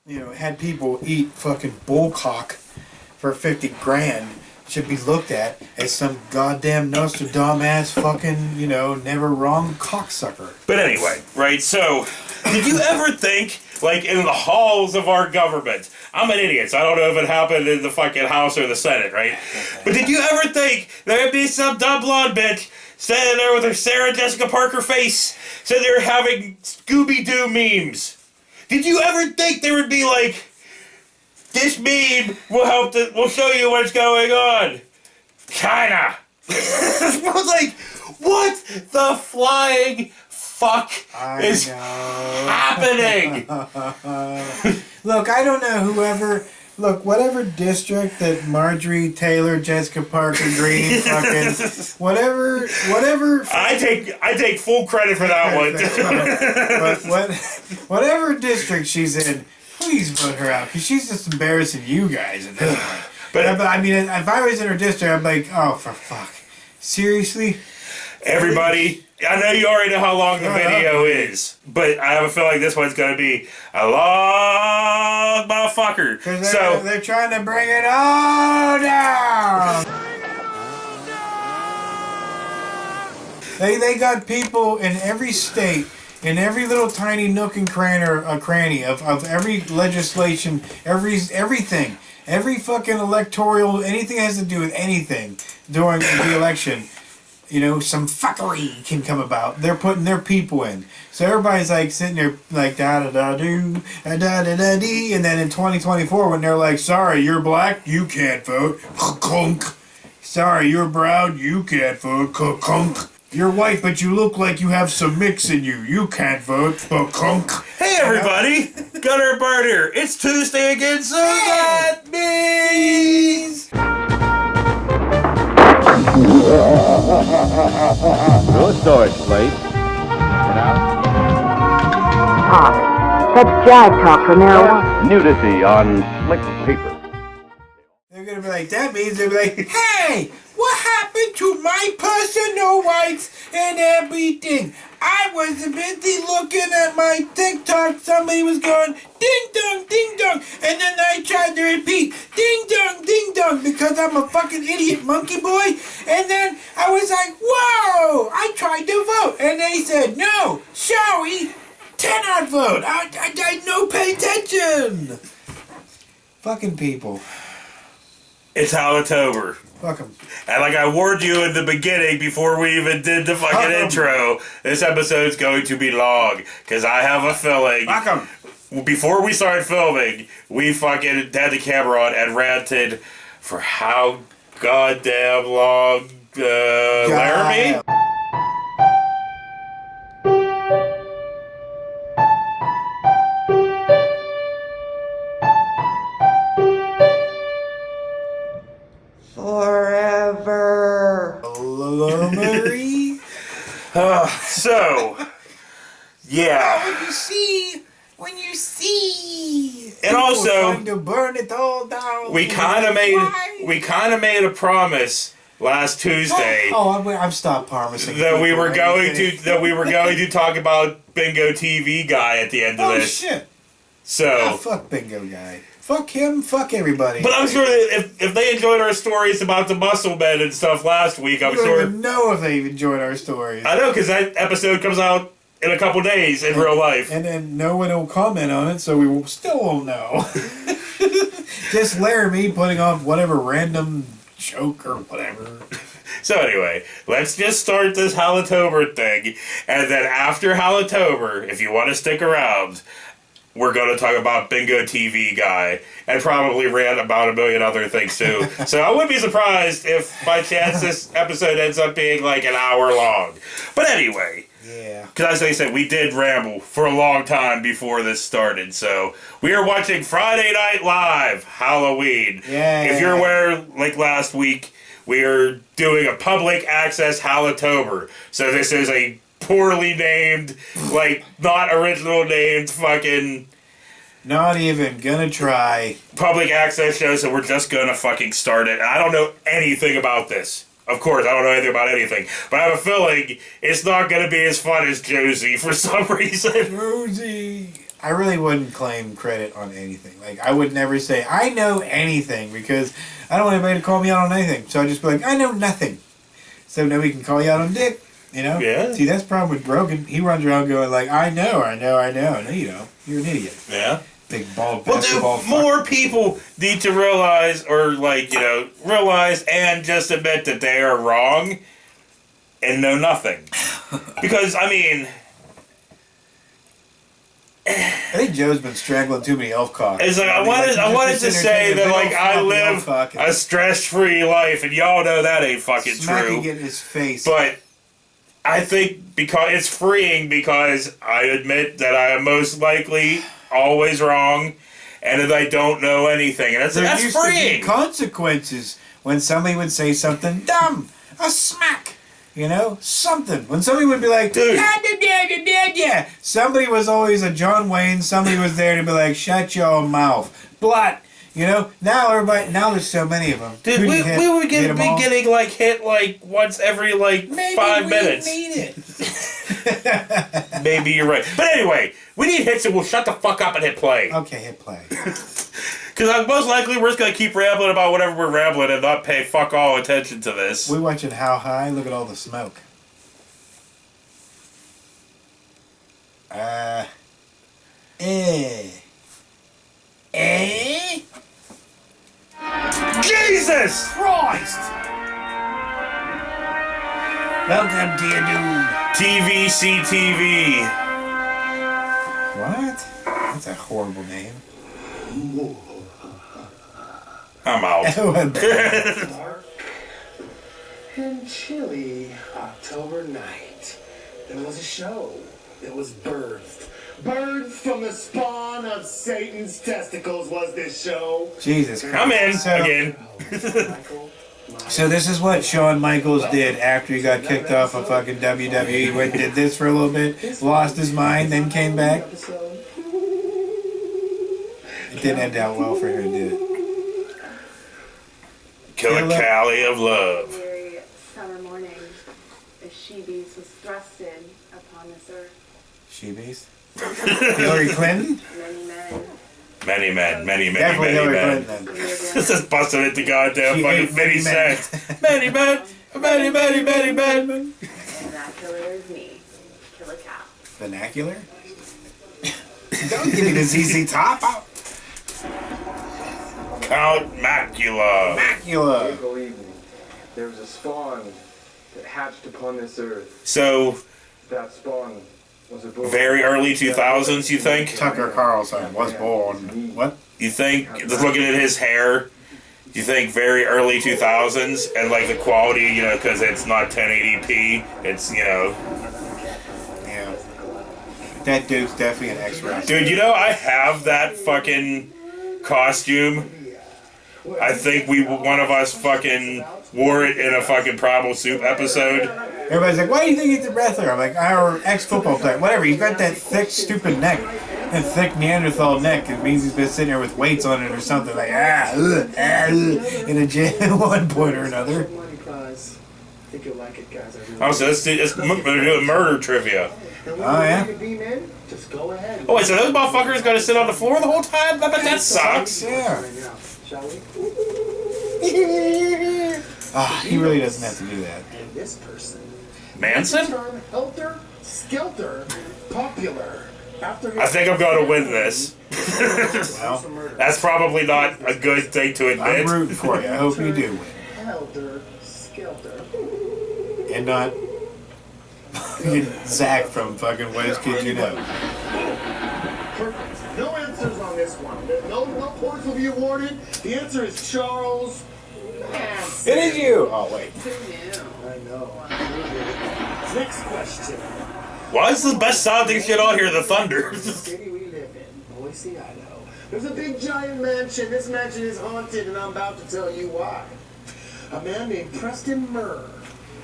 had people eat fucking bullcock for 50 grand should be looked at as some goddamn Nostradamus fucking, never wrong cocksucker. But anyway, right, so, did you ever think, like, in the halls of our government, I'm an idiot, so I don't know if it happened in the fucking House or the Senate, right? But did you ever think there'd be some dumb blonde bitch standing there with her Sarah Jessica Parker face, sitting there having Scooby-Doo memes? Did you ever think there would be, like, this meme will show you what's going on? China! I was like, what the flying fuck is happening? Look, I don't know whatever district that Marjorie Taylor, Jessica Parker Green, fucking, whatever. I take full credit for that one. But whatever district she's in, please vote her out, because she's just embarrassing you guys at this point. But I mean, if I was in her district, I'm like, oh, for fuck. Seriously? Everybody, I know you already know how long the video is, but I have a feeling this one's going to be a long motherfucker. Because they're trying to bring it all down. They got people in every state, in every little tiny nook and cranny of every legislation, everything, every fucking electoral, anything that has to do with anything during the election, some fuckery can come about. They're putting their people in. So everybody's like sitting there like da-da-da-doo, da-da-da-dee, and then in 2024 when they're like, sorry, you're black, you can't vote, clunk. Sorry, you're brown, you can't vote, clunk. You're white, but you look like you have some mix in you. You can't vote, clunk. Hey everybody, Gunner Bart here. It's Tuesday again, so that means... No storage place. Talk. That's jag talk for marijuana. Nudity on slick paper. They're gonna be like, that means they're like, hey, what happened to my personal rights and everything? I was busy looking at my TikTok. Somebody was going, ding dong, and then I tried to repeat, ding dong, because I'm a fucking idiot monkey boy. And then I was like, whoa, I tried to vote. And they said, no, sorry, cannot vote. I no pay attention. Fucking people. It's Halitober. Fuck 'em. And like I warned you in the beginning before we even did the fucking intro, this episode's going to be long. Because I have a feeling... Fuck 'em. Before we started filming, we fucking had the camera on and ranted for how goddamn long, Laramie? Forever. Hello, Marie. So, yeah. When you see, and also, trying to burn it all down. we kind of made a promise last Tuesday. I've stopped promising that we were going to talk about Bingo TV Guy at the end of this. Oh shit! So fuck Bingo Guy. Fuck him. Fuck everybody. But I'm sure that if they enjoyed our stories about the muscle men and stuff last week, I'm sure. I sure. don't even know if they enjoyed our stories. I know, because that episode comes out in a couple days in real life. And then no one will comment on it, so we still won't know. Just Laramie putting off whatever random joke or whatever. So anyway, let's just start this Halitober thing, and then after Halitober, if you want to stick around, we're going to talk about Bingo TV Guy, and probably rant about a million other things too. So I wouldn't be surprised if by chance this episode ends up being like an hour long. But anyway... Yeah. Because as I said, we did ramble for a long time before this started. So we are watching Friday Night Live Halloween. Yeah. If you're aware, like last week, we are doing a public access Halitober. So this is a poorly named, like not original named fucking... Not even gonna try. Public access show, so we're just gonna fucking start it. I don't know anything about this. Of course, I don't know anything about anything, but I have a feeling it's not going to be as fun as Josie for some reason. Josie. I really wouldn't claim credit on anything. Like, I would never say, I know anything, because I don't want anybody to call me out on anything. So I just be like, I know nothing. So nobody can call you out on dick, you know? Yeah. See, that's the problem with Brogan. He runs around going like, I know. No, you don't. You're an idiot. Yeah. Big bald Well, basketball dude, more people need to realize, or like, realize and just admit that they are wrong and know nothing. Because, I mean, I think Joe's been strangling too many elf cocks. it's like, I wanted to say that, like, I live a stress-free life, and y'all know that ain't fucking smacking true. it in his face. But I think because it's freeing, because I admit that I am most likely always wrong, and that I don't know anything, and there that's used to be freeing. consequences when somebody would say something dumb, a smack, something. When somebody would be like, Dude. yeah, somebody was always a John Wayne. Somebody was there to be like, shut your mouth, blat. Now there's so many of them. Dude, Who do we you hit? would Hit 'em all? be getting like hit like once every like Maybe 5 we minutes. need it. Maybe you're right. But anyway, we need hits and we'll shut the fuck up and hit play. Okay, hit play. Because most likely we're just going to keep rambling about whatever we're rambling and not pay fuck all attention to this. We watching How High. Look at all the smoke. Jesus! Christ! Welcome to your doom. TVC TV. What? That's a horrible name. I'm out. And chilly October night, there was a show that was birthed. Birthed from the spawn of Satan's testicles was this show. Jesus Christ. I'm in again. So this is what Shawn Michaels did after he got kicked off of fucking WWE. He went did this for a little bit, lost his mind, then came back. It didn't end out well for him, did it? Killer Cali of love. Very summer morning, a she-beast was thrusted upon this earth. She-beast? Hillary Clinton? Many men. Many men. Definitely Hillary Clinton then. This is busting it to goddamn She fucking ate many men. cents. Many men. And that killer is me, Killer Cow. Vernacular? Don't give me the ZZ Top. Count Macula. Macula. Believe me, there was a spawn that hatched upon this earth. So, That spawn was a boy. very early 2000s, you think? Tucker Carlson was born. What? You think, just looking at his hair, you think very early 2000s, and like the quality, because it's not 1080p, it's, Yeah. That dude's definitely an ex-wrestler. Dude, I have that fucking costume. I think one of us fucking wore it in a fucking Primal Soup episode. Everybody's like, why do you think he's a wrestler? I'm like, our ex-football player. Whatever, he's got that thick, stupid neck. That thick Neanderthal neck. It means he's been sitting there with weights on it or something. Like, in a gym at one point or another. Money prize. I think you'll like it, guys. Oh, so let's do murder trivia. And when Oh, you're yeah? ready to be men, just go ahead. Oh, wait, so those motherfuckers gotta sit on the floor the whole time? I bet that sucks. Yeah. Right now, shall we? He really doesn't have to do that. And this person. Manson? Term helter skelter popular. After I think I'm gonna win this. Well, That's probably not a good thing to I'm admit. rooting for you. I hope you do win. Helter skelter. And not Zach from fucking What Is Kids You Know. Perfect. No answers on this one. No points will be awarded. The answer is Charles Manson. It is you! Oh, wait. I know. Next question. Why is the best sounding shit on here the Thunder? The city we live in, Boise, Idaho. There's a big giant mansion. This mansion is haunted, and I'm about to tell you why. A man named Preston Murr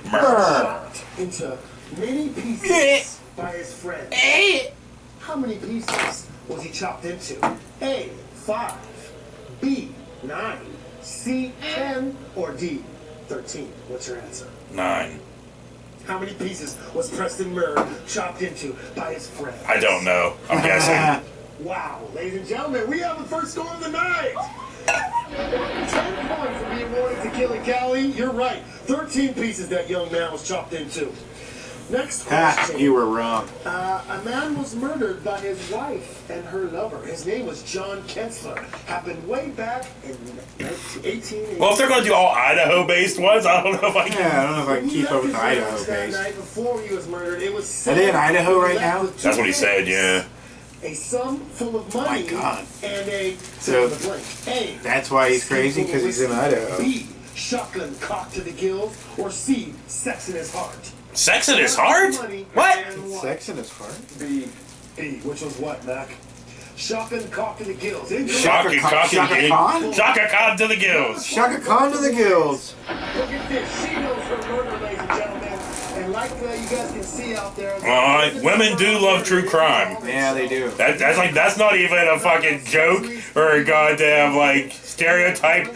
chopped into many pieces by his friend. How many pieces was he chopped into? A, 5, B, 9, C, 10, or D, 13? What's your answer? 9. How many pieces was Preston Murr chopped into by his friend? I don't know. I'm guessing. Wow, ladies and gentlemen, we have the first score of the night. 10 points for being awarded to Killy Callie. You're right. 13 pieces that young man was chopped into. Next question. You were wrong. A man was murdered by his wife and her lover. His name was John Kensler. Happened way back in 1880. Well, if they're going to do all Idaho-based ones, I don't know if I can. Yeah, I don't know if I can keep up with the Idaho That base. night before he was murdered, it was Are they in Idaho right now? That's what he said, yeah. A sum full of money God. and a So, the blank. A. that's why he's crazy, because he's in Idaho. B. Shotgun cocked to the gills, or C. Sex in his heart. Sex in his heart? What? Sex in his heart? B. Which was what, Mac? Shotgun cocked to the gills. Shaka Khan to the gills. Shaka Khan to the gills. Look at this. She knows her murder, ladies and gentlemen. And like you guys can see out there. Women do love true crime. Yeah, they do. That's not even a fucking joke or a goddamn like stereotype.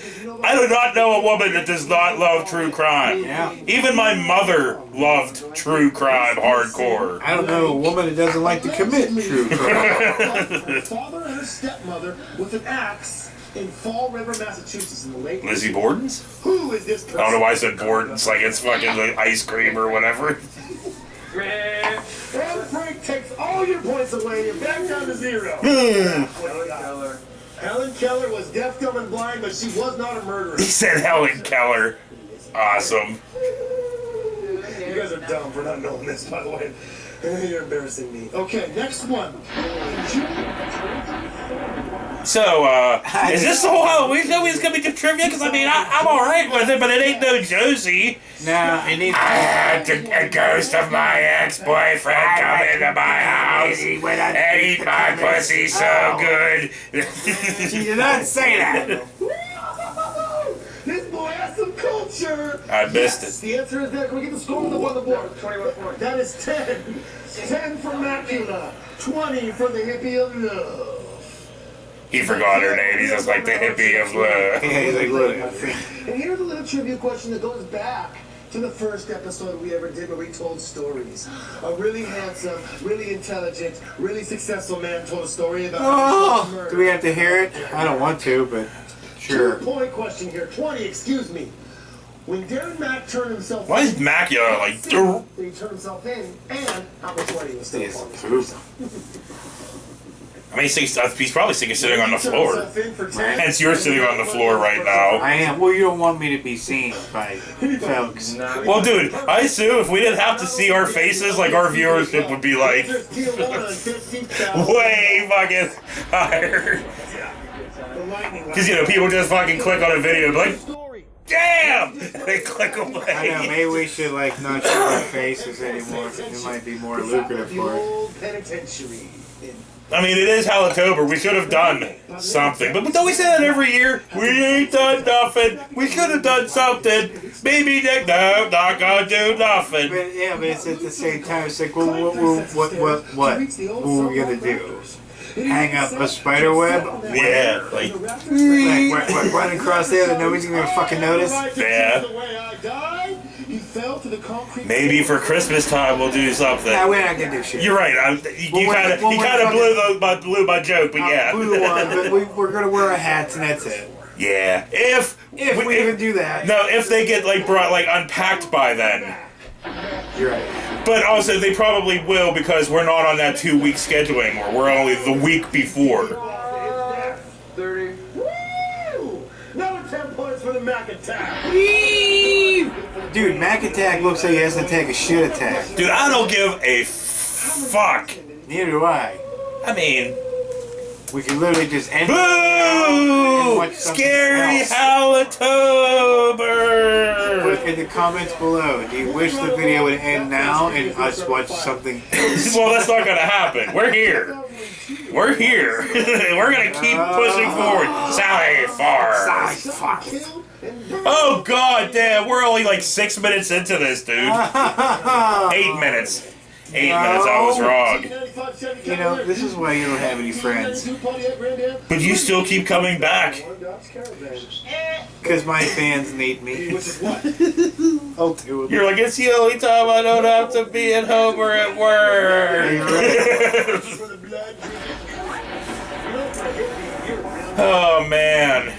I do not know a woman that does not love true crime. Yeah. Even my mother loved true crime hardcore. I don't know a woman that doesn't like to commit true crime. Her father and her stepmother with an axe in Fall River, Massachusetts in the late. Lizzie Borden's? Who is this person? I don't know why I said Borden's, like it's fucking like ice cream or whatever. And Frank takes all your points away. You're back down to 0. Helen Keller was deaf, dumb, and blind, but she was not a murderer. He said Helen Keller. Awesome. You guys are dumb for not knowing this, by the way. You're embarrassing me. Okay, next one. So, is this the whole Halloween show? He's gonna be do trivia? Because I mean, I'm alright with it, but it ain't no Josie. No, it needs A ghost of my ex-boyfriend come into my house and eat my pussy so good. She did not say that. This boy has some culture. I missed it. The answer is there. Can we get the score on the board? 21 points. That is 10. 10 for Macula. 20 for the hippie of love. He forgot her name. He's just like the hippie of love. Yeah, he's like, look. And here's a little trivia question that goes back to the first episode we ever did where we told stories. A really handsome, really intelligent, really successful man told a story about Oh, murder. do we have to hear it? I don't want to, but sure. 2-point question here. 20, excuse me. When Darren Mack turned himself Why is Macula like... he turned himself in, and how much money was still Yes, on poop. I mean, he's probably sitting on the floor. Hence, you're sitting on the floor right now. I am. Well, you don't want me to be seen by folks. Well, dude, I assume if we didn't have to see our faces, like our viewership would be like way fucking higher. Because, you know, people just fucking click on a video and be like, damn! They click away. I know, maybe we should, like, not show our faces anymore. It might be more lucrative for us. Penitentiary. I mean, it is Halloween. We should have done something. But don't we say that every year? We ain't done nothing. We should have done something. Maybe no, not gonna do nothing. But, yeah, but it's at the same time, it's like, well, what are we gonna do? Hang up a spider web? Yeah, like running across there that nobody's gonna fucking notice? Yeah. Maybe for Christmas time we'll do something. Nah, we're not gonna do shit. You're right. He kind of blew my joke, but yeah. Blew one, but we're gonna wear our hats and that's it. Yeah. If we even do that. No, if they get like brought like unpacked by then. You're right. But also they probably will because we're not on that 2-week schedule anymore. We're only the week before. 30. Woo! Another 10 points for the Mac Attack. Dude, Mac Attack looks like he has to take a shit attack. Dude, I don't give a fuck. Neither do I. I mean, we can literally just end boo! and watch Scary else. Halloween! Put in the comments below, do you wish the video would end now and us watch something else? Well, that's not gonna happen. We're here. We're here. We're gonna keep pushing forward. Sally far. Oh god damn, we're only like 6 minutes into this, dude. 8 minutes. 8 minutes, I was wrong. You know, this is why you don't have any friends. But you still keep coming back. Because my fans need me. I'll do it. You're like, it's the only time I don't have to be at home or at work. Oh man.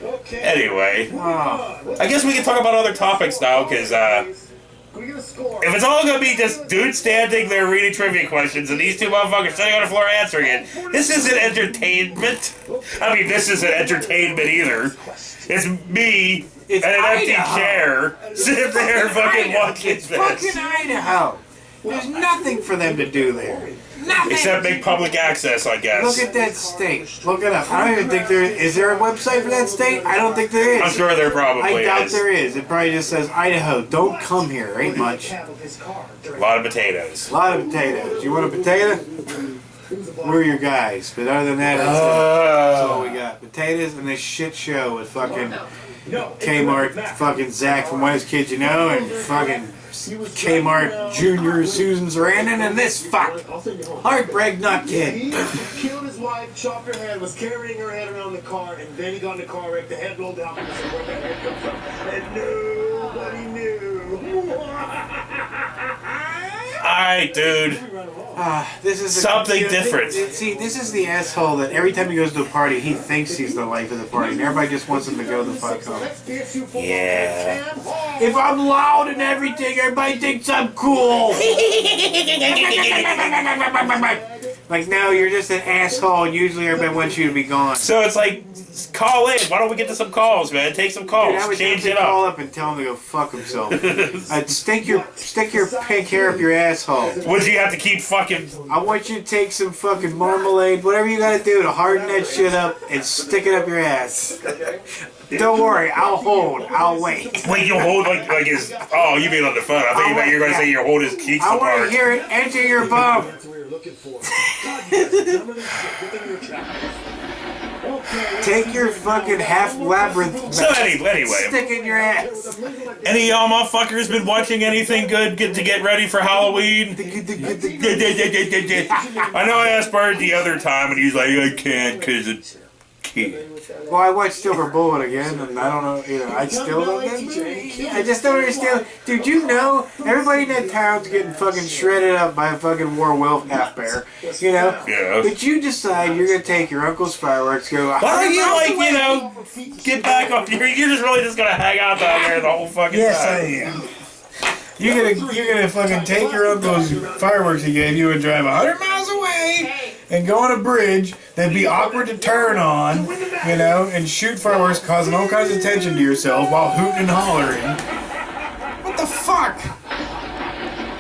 Okay. Anyway, I guess we can talk about other topics now, because Can we get a score? if it's all gonna be just dudes standing there reading trivia questions and these two motherfuckers sitting on the floor answering it, this isn't entertainment. I mean, this isn't entertainment either. It's me It's and an empty Idaho. chair sitting there fucking watching It's this. fucking Idaho. There's nothing for them to do there. Nothing. Except make public access, I guess. Look at that state. Look it up. I don't even think there is. There a website for that state? I don't think there is. I'm sure there probably I doubt is. there is. It probably just says Idaho. Don't come here. Ain't much. A lot of potatoes. A lot of potatoes. You want a potato? We're your guys. But other than that, that's all we got. Potatoes and this shit show with fucking Kmart, fucking Zach from What Is Kids You Know, and fucking Kmart Junior Susan Sarandon, and this fuck. Heartbreak Nut Kid. He killed his wife, chopped her head, was carrying her head around the car, and then he got in the car wreck. The head rolled out because of where that head comes from. And nobody knew. Alright, dude. This is Something different. See, this is the asshole that every time he goes to a party, he thinks he's the life of the party, and everybody just wants him to go the fuck home. Yeah. If I'm loud and everything, everybody thinks I'm cool. Like, no, you're just an asshole, and usually everybody wants you to be gone. So it's like, call in. Why don't we get to some calls, man? Take some calls. Dude, I would Change have it to call up. up and tell him to go fuck himself. I'd stick your pink hair up your asshole. Would you have to keep fucking... I want you to take some fucking marmalade, whatever you gotta do to harden that shit up and stick it up your ass. Don't worry, I'll hold. I'll wait. Wait, you hold like his... Oh, you mean on the phone. I thought you were going to say you hold his cheeks I want to apart. hear it enter your bum. That's what we were looking for. God, yes, none of this shit. Get them in your trap. Okay. Take your fucking half labyrinth. So anyway, Stick it in your ass. any of y'all motherfuckers been watching anything good to get ready for Halloween? I know I asked Bird the other time and he's like, I can't because it's kid. Well, I watched Silver Bullet again, and I don't know, I still don't. I just don't understand. Dude, you know, everybody in that town's getting fucking shredded up by a fucking werewolf half bear, Yeah. But you decide you're gonna take your uncle's fireworks, go. Why don't you, get back on? You're just really just gonna hang out down there the whole fucking Yes, time. I am. You're gonna fucking take your uncle's fireworks he gave you and drive 100 miles away and go on a bridge that'd be awkward to turn on, and shoot fireworks, causing all kinds of tension to yourself while hooting and hollering. What the fuck?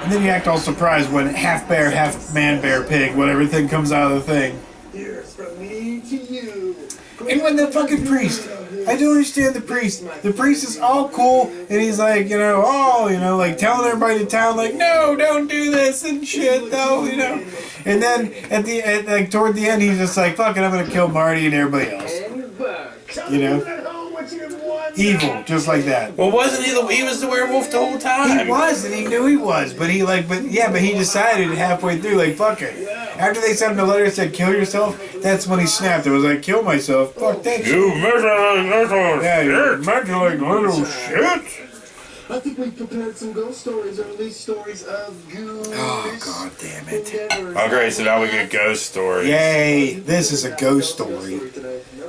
And then you act all surprised when half bear, half man bear pig, whatever thing comes out of the thing. Here's from me to you. And when the fucking priest, I don't understand the priest. The priest is all cool, and he's like, like telling everybody in town, like, no, don't do this and shit, though, And then toward the end, he's just like, fuck it, I'm gonna kill Marty and everybody else. Evil, just like that. Well, wasn't he was the werewolf the whole time? He was, and he knew he was, but he decided halfway through, like, fuck it. After they sent him the letter that said, kill yourself, that's when he snapped. It was like, kill myself. Fuck that shit. You meddling little Yeah, you're shit. meddling little shit. I think we prepared some ghost stories, or at least stories of ghoulish Oh, god damn it. endeavors. Oh, great, so now we get ghost stories. Yay, this is a ghost story.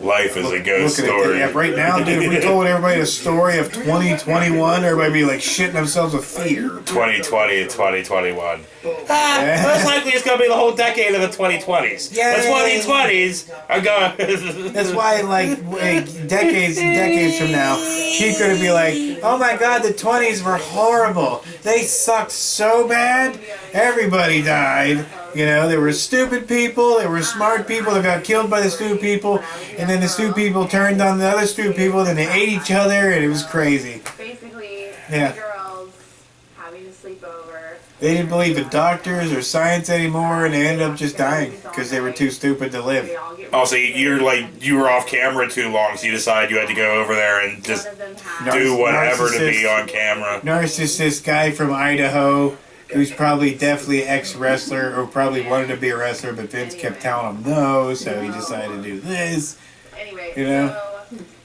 Life is a ghost Looking at story. that, right now, dude, if we told everybody a story of 2021, everybody would be like shitting themselves with fear. 2020 and 2021. Most likely it's going to be the whole decade of the 2020s. Yay. The 2020s are going... That's why, decades and decades from now, he's going to be like, oh my god, the 20s were horrible. They sucked so bad, everybody died. There were stupid people, there were smart people that got killed by the stupid people, and then the stupid people turned on the other stupid people, and then they ate each other, and it was crazy. Basically, Yeah. girls having a sleepover. They didn't believe in doctors or science anymore, and they ended up just dying because they were too stupid to live. They all get Oh, so you were off camera too long, so you decided you had to go over there and just one of them had do whatever to be Narcissist. on camera. Narcissist guy from Idaho who's probably definitely ex-wrestler or probably wanted to be a wrestler, but Vince kept telling him no, so he decided to do this. Anyway, So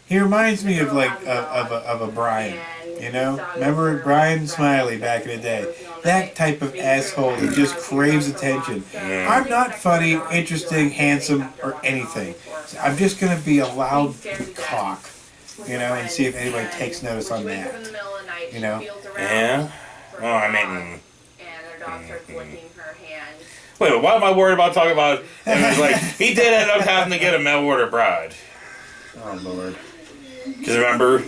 he reminds me of of a Brian. Remember Brian Smiley back in the day? That type of asshole that just craves attention. I'm not funny, interesting, handsome, or anything. I'm just gonna be a loud cock, you know, and see if anybody takes notice on that. You know? Yeah. Well, I mean. And their dog starts licking her hand. Wait, why am I worried about talking about? It was like he did end up having to get a mail order bride. Oh Lord. Because remember,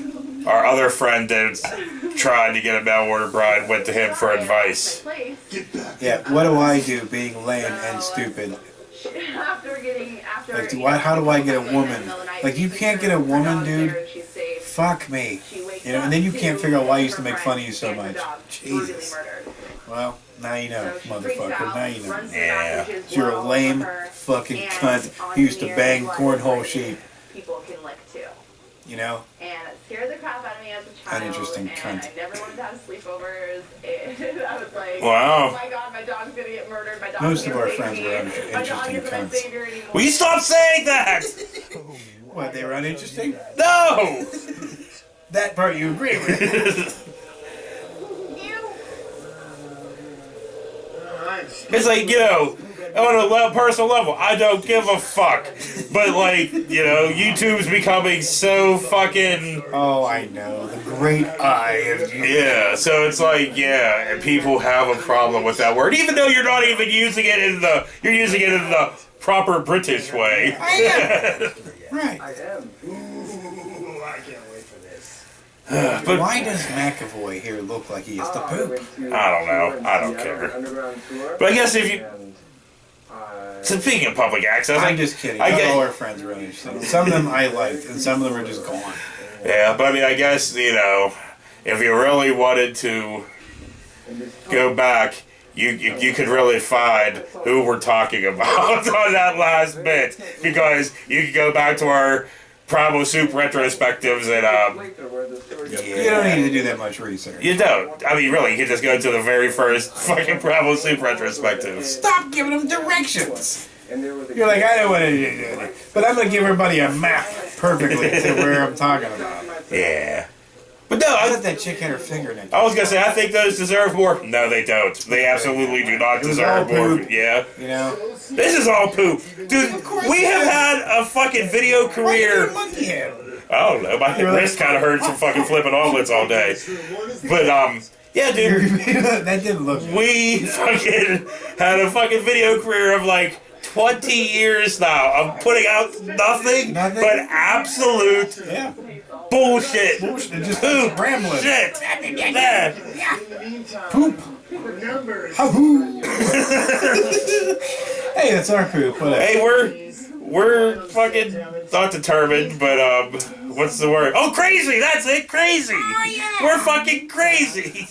our other friend that tried to get a mail order bride went to him for advice. Yeah. What do I do, being lame and stupid? Like, how do I get a woman? Like, you can't get a woman, dude. Fuck me. You know, and then you can't figure out why I used to make fun of you so much. Jesus. Well, now you know, motherfucker. Now you know. Yeah. You're a lame fucking cunt who used to bang cornhole sheep. People can lick too. You know? And it scared the crap out of me as a child. Uninteresting cunt. I never wanted to have sleepovers. And I was like, Wow. oh my god, my dog's gonna get murdered. My dog's Most of gonna our save friends me. were My dog uninteresting isn't my cunts. savior anymore. Will you stop saying that? What, they were uninteresting? No! That part you agree with. It's like, you know, on a personal level, I don't give a fuck. But, like, you know, YouTube's becoming so fucking... Oh, I know. The great eye of you. Yeah, so it's like, yeah, and people have a problem with that word, even though you're not even using it in the... You're using it in the proper British way. I am. Right. I am. Ooh, I can't wait for this. But Why does McAvoy here look like he has to poop? I don't know. I don't care. But I guess if you... Speaking of public access, I'm just kidding. I Not get- all our friends were uninteresting. Some of them I liked, and some of them are just gone. Yeah, but I mean, I guess, you know, if you really wanted to go back, you could really find who we're talking about on that last bit, because you could go back to our Bravo Soup retrospectives and, You don't need to do that much research. you don't. I mean, really, you could just go to the very first fucking Bravo Soup retrospectives. Stop giving them directions. You're like, I know what it is, but I'm gonna give everybody a map perfectly to where I'm talking about. Yeah. But no, I I, thought that chick had her finger in it. I was gonna say, I think those deserve more. No, they don't. They absolutely do not deserve all more. poop. Yeah. You know? This is all poop. Dude, we have had a fucking video Why you career. do a monkey head? I don't know. My wrist kind of hurts from fucking flipping omelets all day. But, yeah, dude, That didn't look good. we fucking had a fucking video career of like 20 years now of putting out nothing Nothing? but absolute Yeah. bullshit. Bullshit, just Poop. rambling. Shit. Yeah. Poop. Numbers. Ha-hoo. Hey, that's our poop. Whatever. Hey, we're fucking not determined, but what's the word? Oh, crazy! That's it, crazy. We're fucking crazy.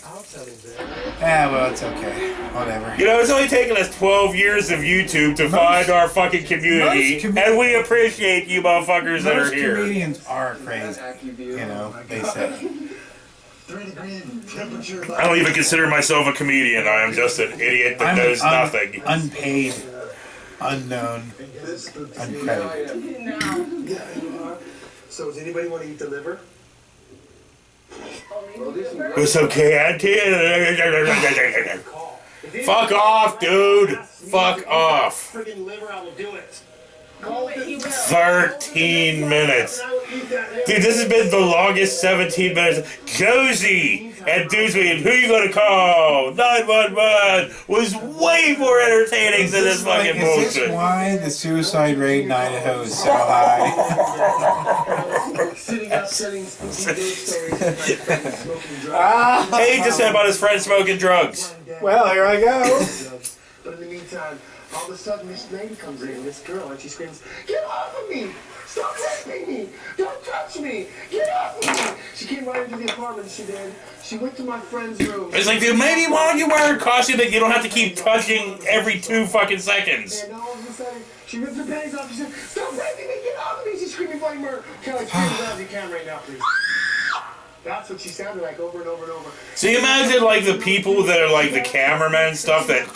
Ah, well, it's okay. Whatever. You know, it's only taken us 12 years of YouTube to find our fucking community, most and we appreciate you motherfuckers that are Most here. comedians are crazy. You know, they say. 3-degree temperature. I don't even consider myself a comedian. I am just an idiot that knows nothing. Unpaid, unknown, uncredited. So does anybody want to eat the liver? It's okay, Auntie. Fuck off, dude. Fuck off. Friggin' liver, I will do it. 13 minutes. Dude, this has been the longest 17 minutes. Josie and Dewsbury, who you gonna call? 911 was way more entertaining than this fucking Is this bullshit. why the suicide rate in Idaho is so high? Sitting up, telling spooky ghost stories. Smoking drugs. Hey, he just said about his friend smoking drugs. Well, here I go. But in the meantime, all of a sudden this lady comes in, this girl, and she screams, "Get off of me! Stop touching me! Don't touch me! Get off of me!" She came right into the apartment, she did. She went to my friend's room. It's like, dude, maybe why don't you wear a costume that you don't have to keep touching every 2 fucking seconds? And all of a sudden, she ripped her panties off. She said, "Stop raping me! Get off of me!" She's screaming bloody murder. Can I scream as loud as you can right now, please? That's what she sounded like over and over and over. So you imagine, like, the people that are, like, the cameramen and stuff that...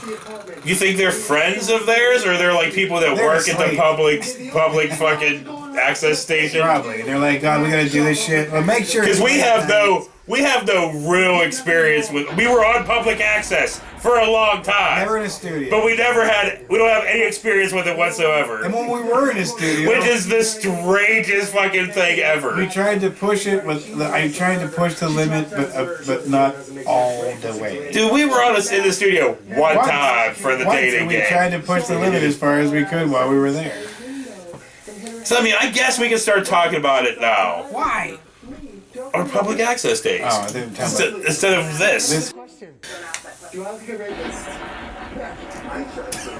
You think they're friends of theirs, or they're, like, people that They're work at the asleep. public fucking access station? Probably. They're like, God, we gotta do this shit. Well, make sure. Because we have no real experience with... We were on public access for a long time. Never in a studio. But we don't have any experience with it whatsoever. And when we were in a studio, Which is the strangest fucking thing ever. we tried to push it I tried to push the limit, but not all the way. Dude, we were in the studio one time for the dating We game. tried to push the limit as far as we could while we were there. So, I mean, I guess we can start talking about it now. Why? Our public access days. Oh, I didn't tell me. Instead of this. Do I look like a rapist? I thought so.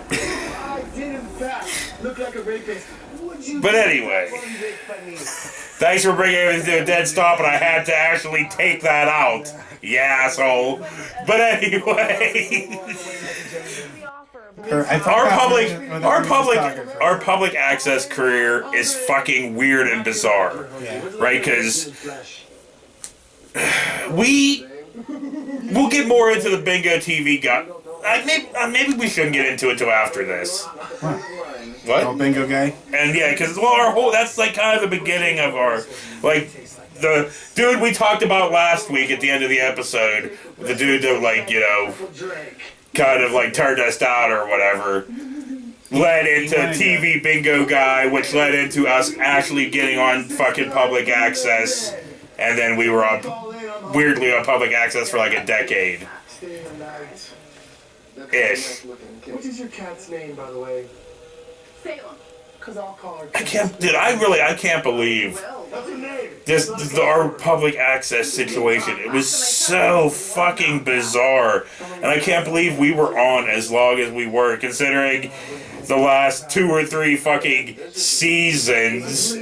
I did, in fact, look like a rapist. Would you But anyway. Thanks for bringing it to a dead stop, and I had to actually take that out. You asshole. But anyway. Our public access career is fucking weird and bizarre. Right? Because we'll get more into the Bingo TV guy. Maybe we shouldn't get into it till after this. What? Oh, Bingo guy? And yeah, because that's like kind of the beginning of our, like, the dude we talked about last week at the end of the episode, the dude that, like, you know, kind of like turned us down or whatever, led into TV Bingo guy, which led into us actually getting on fucking public access, and then we were weirdly on public access for like a decade. Ish. What is your cat's name, by the way? Salem. Because I'll call her. I can't believe What's her name? our public access situation. It was so fucking bizarre, and I can't believe we were on as long as we were, considering the last 2 or 3 fucking seasons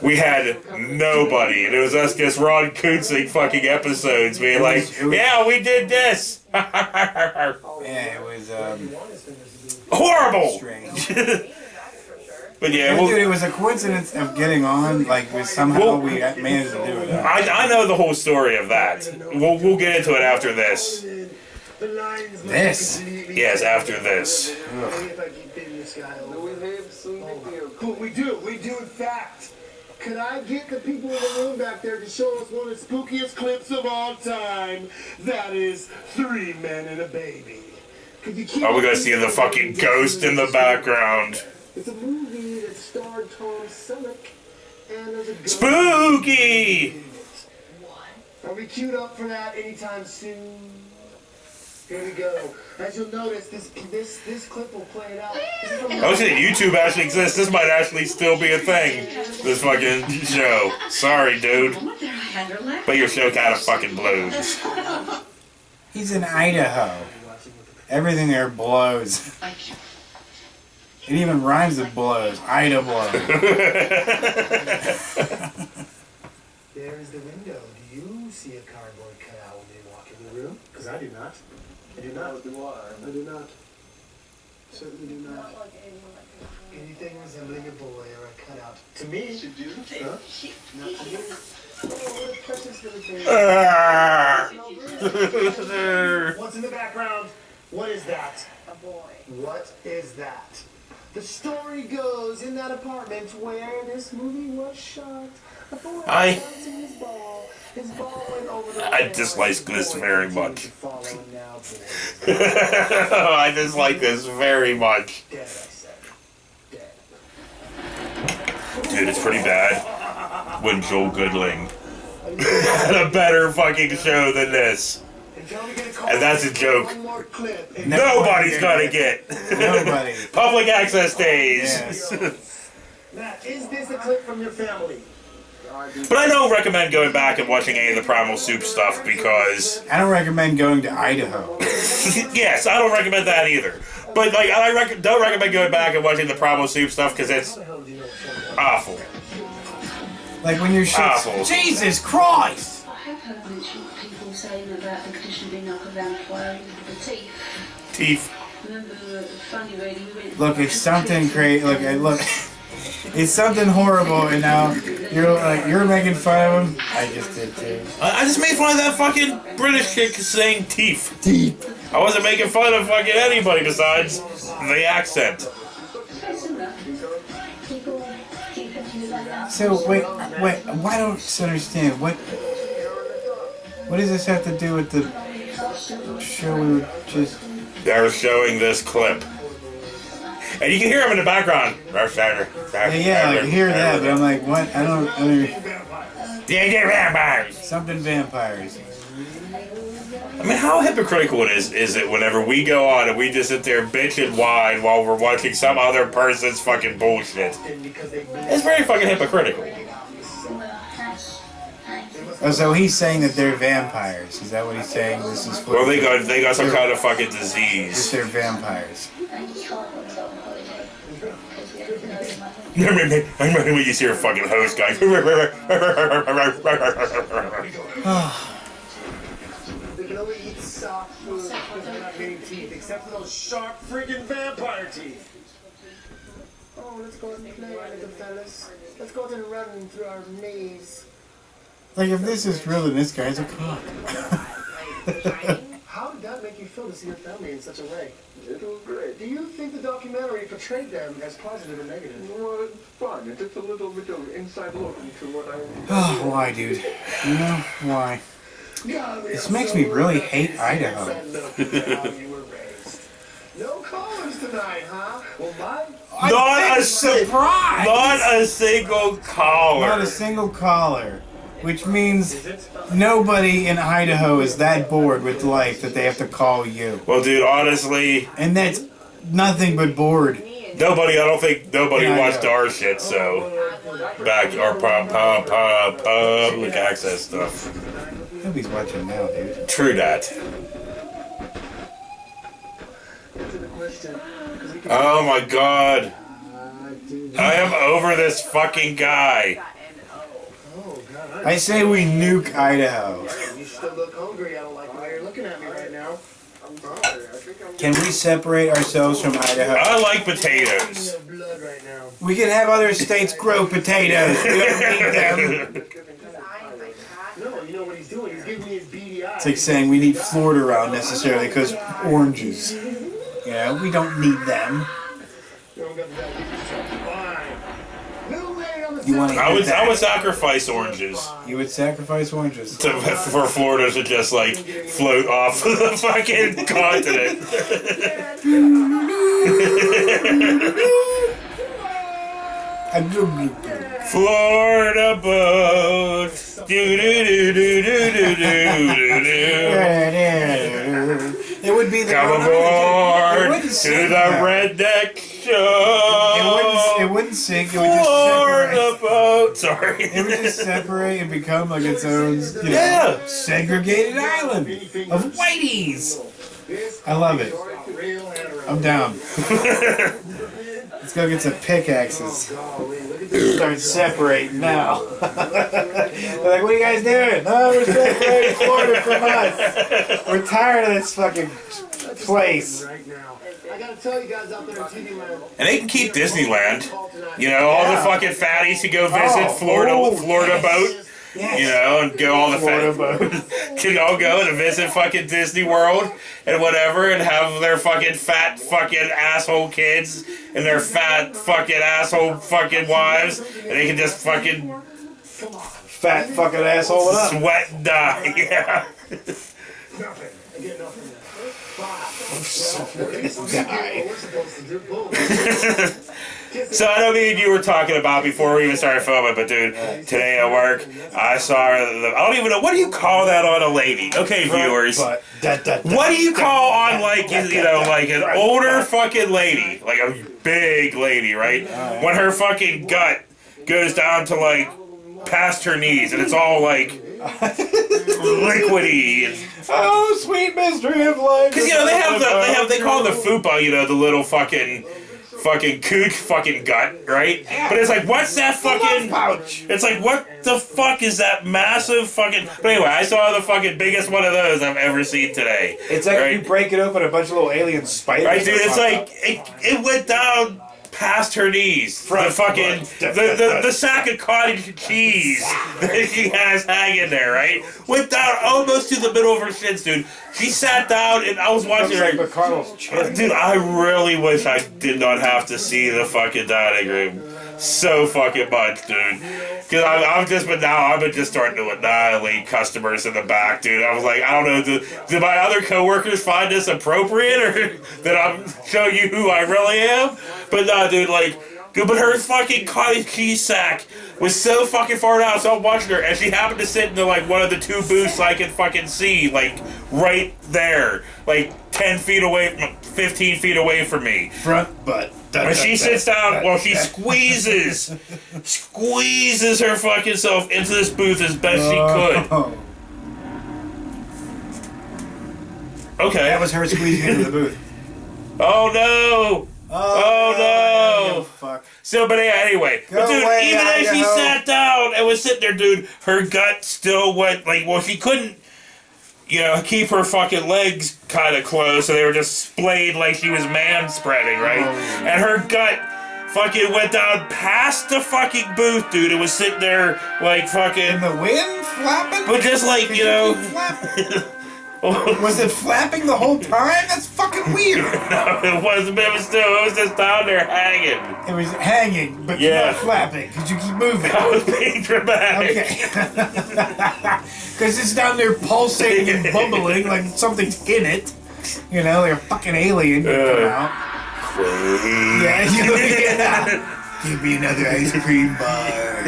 we had nobody, and it was us just Ron Kuntzing fucking episodes being like, yeah, we did this. Yeah, it was Horrible. strange. But yeah, Dude, it was a coincidence of getting on. Like, somehow we managed to do it. I know the whole story of that. We'll get into it after this. This? Yes, after this. We do in fact. Could I get the people in the room back there to show us one of the spookiest clips of all time? That is 3 Men and a Baby. Are we gonna see the fucking ghost in the background? It's a movie that starred Tom Selleck, and there's a ghost. Spooky! Are we queued up for that anytime soon? Here we go. As you'll notice, this clip will play it out. Oh shit, YouTube actually exists. This might actually still be a thing. This fucking show. Sorry, dude. But your show kind of fucking blows. He's in Idaho. Everything there blows. It even rhymes with blows. Ida blows. There is the window. Do you see a cardboard cutout when they walk in the room? Because I do not. I do not. I do not. Certainly do not. Anything resembling a boy or a cutout. To me. She do? Huh? Not to me. Oh, what a precious little thing. What's in the background? What is that? A boy. What is that? The story goes, in that apartment where this movie was shot, a boy was bouncing his ball. His ball went over the I dislike this very much. following now, boys. I dislike this very much. Dead, I said. Dead. Dude, it's pretty bad when Joel Goodling had a better fucking show than this. And that's a joke. Nobody's gonna get. Nobody. Public access days. Yes. Matt, is this a clip from your family? But I don't recommend going back and watching any of the Primal Soup stuff because... I don't recommend going to Idaho. Yes, I don't recommend that either. But like, don't recommend going back and watching the Primal Soup stuff because it's awful. Like when you're shit. Awful. Jesus Christ! I have heard mention of people saying about the condition being up around fire with the teeth. Teeth. Remember the funny lady who went... Look, it's something crazy. Look. It's something horrible, and now you're making fun of him. I just did too. I just made fun of that fucking British chick saying teeth. Teeth. I wasn't making fun of fucking anybody besides the accent. So wait, why don't I understand what does this have to do with the show we were just they're showing this clip. And you can hear him in the background. Yeah, I hear that, but I'm like, what? I don't. Yeah, vampires. Something vampires. I mean, how hypocritical is it whenever we go on and we just sit there bitching whine while we're watching some other person's fucking bullshit? It's very fucking hypocritical. Oh, so he's saying that they're vampires. Is that what he's saying? This is Well, they got some kind of fucking Just disease. they're vampires. I remember when you see your fucking host guy. They can only eat soft food because they're not getting teeth, except for those sharp friggin' vampire teeth. Oh, let's go out and play, little fellas. Let's go out and run through our maze. Like, if this is real, then this guy's a cock. How did that make you feel to see your family in such a way? It was great. Do you think the documentary portrayed them as positive or negative? Well, it's fun. It's just a little bit of inside look into what I... Oh, why, dude? You know, why? This makes me really hate Idaho. No callers tonight, huh? Well, Not a single caller. Not a single caller. Which means nobody in Idaho is that bored with life that they have to call you. Well, dude, honestly, And that's nothing but bored. I don't think nobody Yeah, I watched know. our shit, so back our public access stuff. Nobody's watching now, dude. True that. Oh my god. I am over this fucking guy. I say we nuke Idaho. you still look hungry. I don't like the way you're looking at me right now. I'm hungry. I think I'm Can we separate ourselves from Idaho? I like potatoes. of blood right now. We can have other states grow potatoes. We don't need them. No, you know what he's doing? He's giving me his beady eyes. It's like saying we need Florida around necessarily because oranges. You know, we don't need them. You don't got that. Fine. Little lady on the You want to I would sacrifice oranges You would sacrifice oranges. for Florida to just like float off the fucking continent. Florida boat. Do do do do do do do do. It would be the Come it aboard wouldn't to sink the that. redneck show. It wouldn't sink. It would just Florida separate. boat. Sorry. It would just separate and become like its own, you know, Yeah. segregated island of whiteys. I love it. I'm down. Let's go get some pickaxes. Start separating now. They're like, what are you guys doing? Oh, we're separating Florida from us. We're tired of this fucking place. Right now. I gotta tell you guys out there in TV land. And they can keep Disneyland. You know, all the fucking fatties who go visit Florida boat. Yes. You know, and go all the Florida fat boat. can all go and visit fucking Disney World and whatever and have their fucking fat fucking asshole kids and their fat fucking asshole fucking wives and they can just fucking Fat fucking asshole it up. sweat and die. Yeah. Nothing. I get nothing. So I know me and you were talking about before we even started filming, but dude, today at work, I saw I don't even know, what do you call that on a lady? Okay, viewers. But, What do you call on like, you know, like an older fucking lady, like a big lady, right? When her fucking gut goes down to like past her knees and it's all like liquidy and oh, sweet mystery of life. because you know they call the fupa, you know, the little fucking cooch fucking gut, right? But it's like, what's that fucking pouch? It's like, what the fuck is that massive fucking? But anyway, I saw the fucking biggest one of those I've ever seen today. It's like right? you break it open, a bunch of little alien spiders. Right, dude. It's like it went down past her knees. The fucking the sack of cottage cheese that she has hanging there, right? Went down almost to the middle of her shins, dude. She sat down and I was watching her. McConnell's chin. Dude, I really wish I did not have to see the fucking dining room. so fucking much, dude. Because I've been just starting to annihilate customers in the back, dude. I was like, I don't know, do my other coworkers find this appropriate, or that I'm showing you who I really am? But nah, dude, like, but her fucking cottage cheese sack was so fucking far out, so I'm watching her, and she happened to sit in like one of the two booths I can fucking see, like right there, like 10 feet away, 15 feet away from me. Front butt. And she sits down while she squeezes her fucking self into this booth as best she could. Okay. That was her squeezing into the booth. Oh no! Oh no! Fuck. So, but anyway, Go dude, away, even as she Idaho. sat down and was sitting there, dude, her gut still went like, well, she couldn't, keep her fucking legs kind of closed, so they were just splayed like she was man spreading, right? Oh. And her gut fucking went down past the fucking booth, dude. It was sitting there like fucking, In the wind flapping? but just like Did you keep flapping? Was it flapping the whole time? That's fucking weird. No, it wasn't. It was just down there hanging. It was hanging, but Yeah. not flapping, because you keep moving. I was being dramatic. Okay. Because it's down there pulsating and bubbling like something's in it. Like a fucking alien can come out. Crazy. Yeah. Give me another ice cream bar.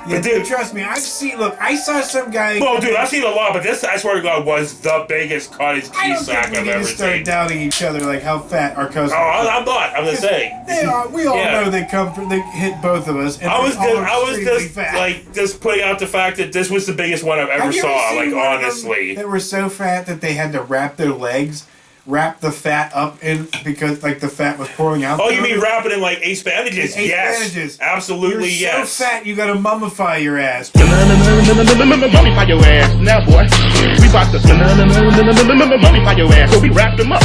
Yeah, dude, trust me, I saw some guy. Well, dude, I've seen a lot, but this, I swear to God, was the biggest cottage I don't cheese sack think we I've need to ever start seen. doubting each other, like how fat our cousins Oh, I'm not. I'm just saying. We all Yeah. know they hit both of us. And I was they're all just extremely fat. just putting out the fact that this was the biggest one I've ever Have you saw. ever seen Like, one of them honestly. that were so fat that they had to wrap the fat up in because like the fat was pouring out. Oh, you mean wrap it in like ace bandages? Ace Yes, bandages. absolutely You're yes. so fat you gotta mummify your ass Mummify your ass now, boy. We about to mummify your ass, so we wrapped them up.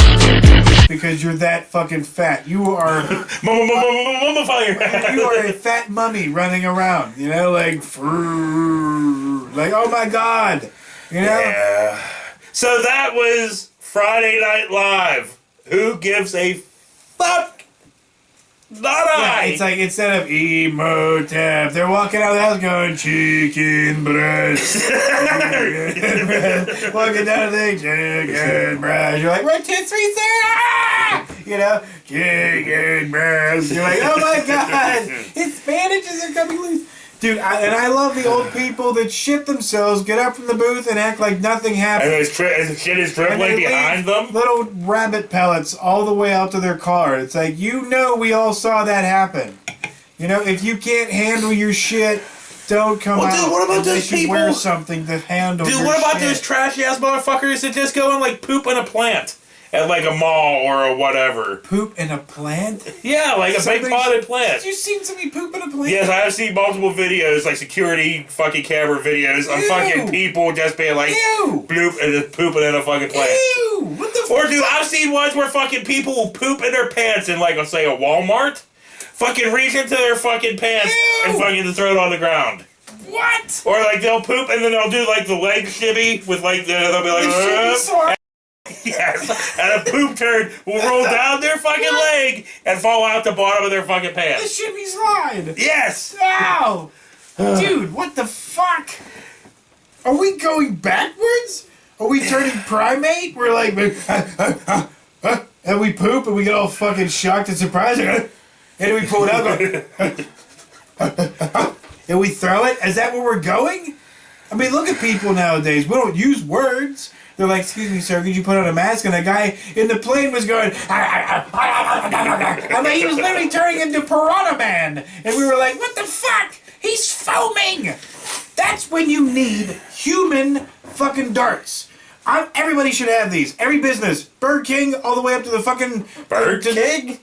because you're that fucking fat. You are Mummify. you are a fat mummy running around. Like oh my god. Yeah. So that was Friday Night Live. Who gives a fuck? Not Yeah, I. it's like instead of emotive, they're walking out of the house going chicken breast. Chicken breast. Walking down the thing, chicken breast. You're like, rotisserie sir! Chicken breast. You're like, oh my god, his bandages are coming loose. Dude, I love the old people that shit themselves, get up from the booth and act like nothing happened. And there's shit is And dribbling they behind leave them. little rabbit pellets all the way out to their car. It's like, we all saw that happen. If you can't handle your shit, don't come out. Dude, what about those unless you people? wear something to handle Dude, your what about shit. those trashy ass motherfuckers that just go and like poop in a plant at like a mall or a whatever? Poop in a plant? Yeah, like a big potted plant. Have you seen somebody poop in a plant? Yes, I have seen multiple videos, like security fucking camera videos of Ew. fucking people just being like, Ew. bloop, and just pooping in a fucking plant. Ew! What the Or dude, I've seen ones where fucking people will poop in their pants in like, let's say a Walmart, fucking reach into their fucking pants Ew. and fucking just throw it on the ground. What? Or like they'll poop and then they'll do like the leg shimmy with like, they'll be like, The shitty swat. yes, and a poop turd will roll down their fucking leg and fall out the bottom of their fucking The pants. shimmy slide. Yes! Ow! Dude, what the fuck? Are we going backwards? Are we turning primate? We're like, and we poop and we get all fucking shocked and surprised. And we pull it out and we throw it? Is that where we're going? I mean, look at people nowadays. We don't use words. They're like, excuse me, sir, could you put on a mask? And a guy in the plane was going, I mean, he was literally turning into Piranha Man. And we were like, what the fuck? He's foaming. That's when you need human fucking darts. Everybody should have these. Every business. Burger King all the way up to the fucking... Burger King?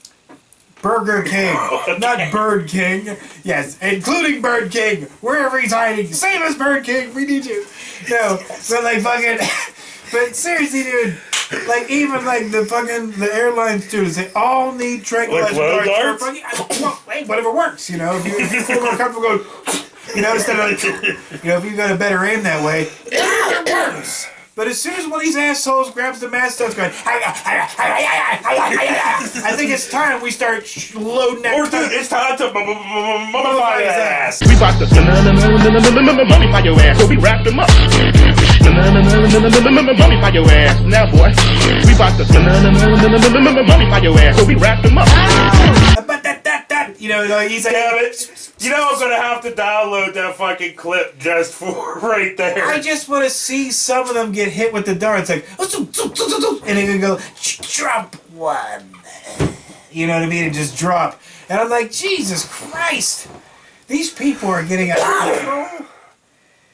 Burger King. Okay. Not Bird King. Yes, including Bird King. Wherever he's hiding. Save us, Bird King. We need you. No, but like fucking... But seriously, dude, like even like the airline students, they all need tranquilizer Like blow darts. darts? Hey, whatever works, If you feel more comfortable going, instead of like, if you got a better aim that way, it works. But as soon as one of these assholes grabs the mask, starts going, I think it's time we start loading that. Or dude, it's time to mummify his ass. We about to mummify your ass, so we wrap them up. Mummify your ass. Now, boy, we about to mummify your ass, so we wrap them up. You know, like he's like, Damn it. You know I'm gonna have to download that fucking clip just for right there. I just want to see some of them get hit with the dart. It's like, and they can go, drop one. You know what I mean? And just drop. And I'm like, Jesus Christ. These people are getting out of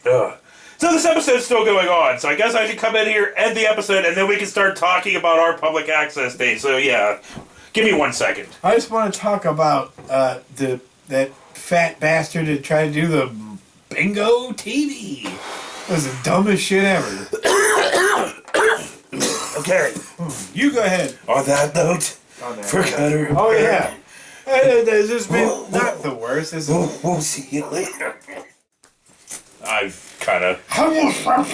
control. So this episode's still going on, so I guess I should come in here, end the episode, and then we can start talking about our public access day. So yeah, give me 1 second. I just want to talk about that fat bastard that tried to do the bingo TV. That was the dumbest shit ever. Okay, You go ahead. on that note, for Cutter. Oh yeah. This has been not the worst. This is We'll see you later. I've kind of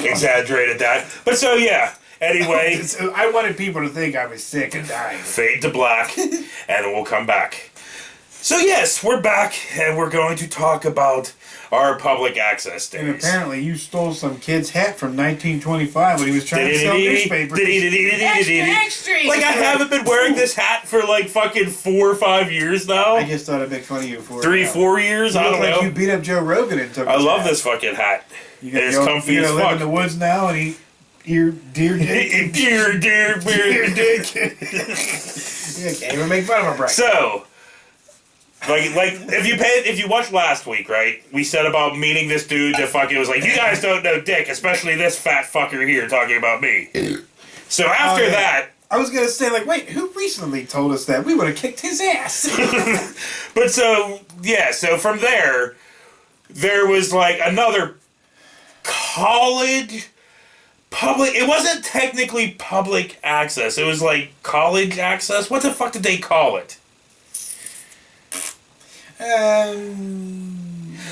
exaggerated that. But so yeah, anyway, I wanted people to think I was sick and dying. fade to black, and we'll come back. So yes, we're back, and we're going to talk about our public access days. And apparently you stole some kid's hat from 1925 when he was trying to sell newspapers. Like I haven't been wearing this hat for like fucking 4 or 5 years now. I just thought I'd make fun of you for 3, it. 4 years. You I look don't like know. you beat up Joe Rogan and took I his love hat. this fucking hat. You It's go, comfy you as live fuck. in the woods now and eat deer dick. Dear dick. You can't even make fun of a breakfast. So, like if you watched last week, right? We said about meeting this dude that fucking was like, you guys don't know dick, especially this fat fucker here talking about me. So after that, I was gonna say, like, wait, who recently told us that? We would have kicked his ass. but so yeah, so from there was like another college public. It wasn't technically public access. It was like college access. What the fuck did they call it?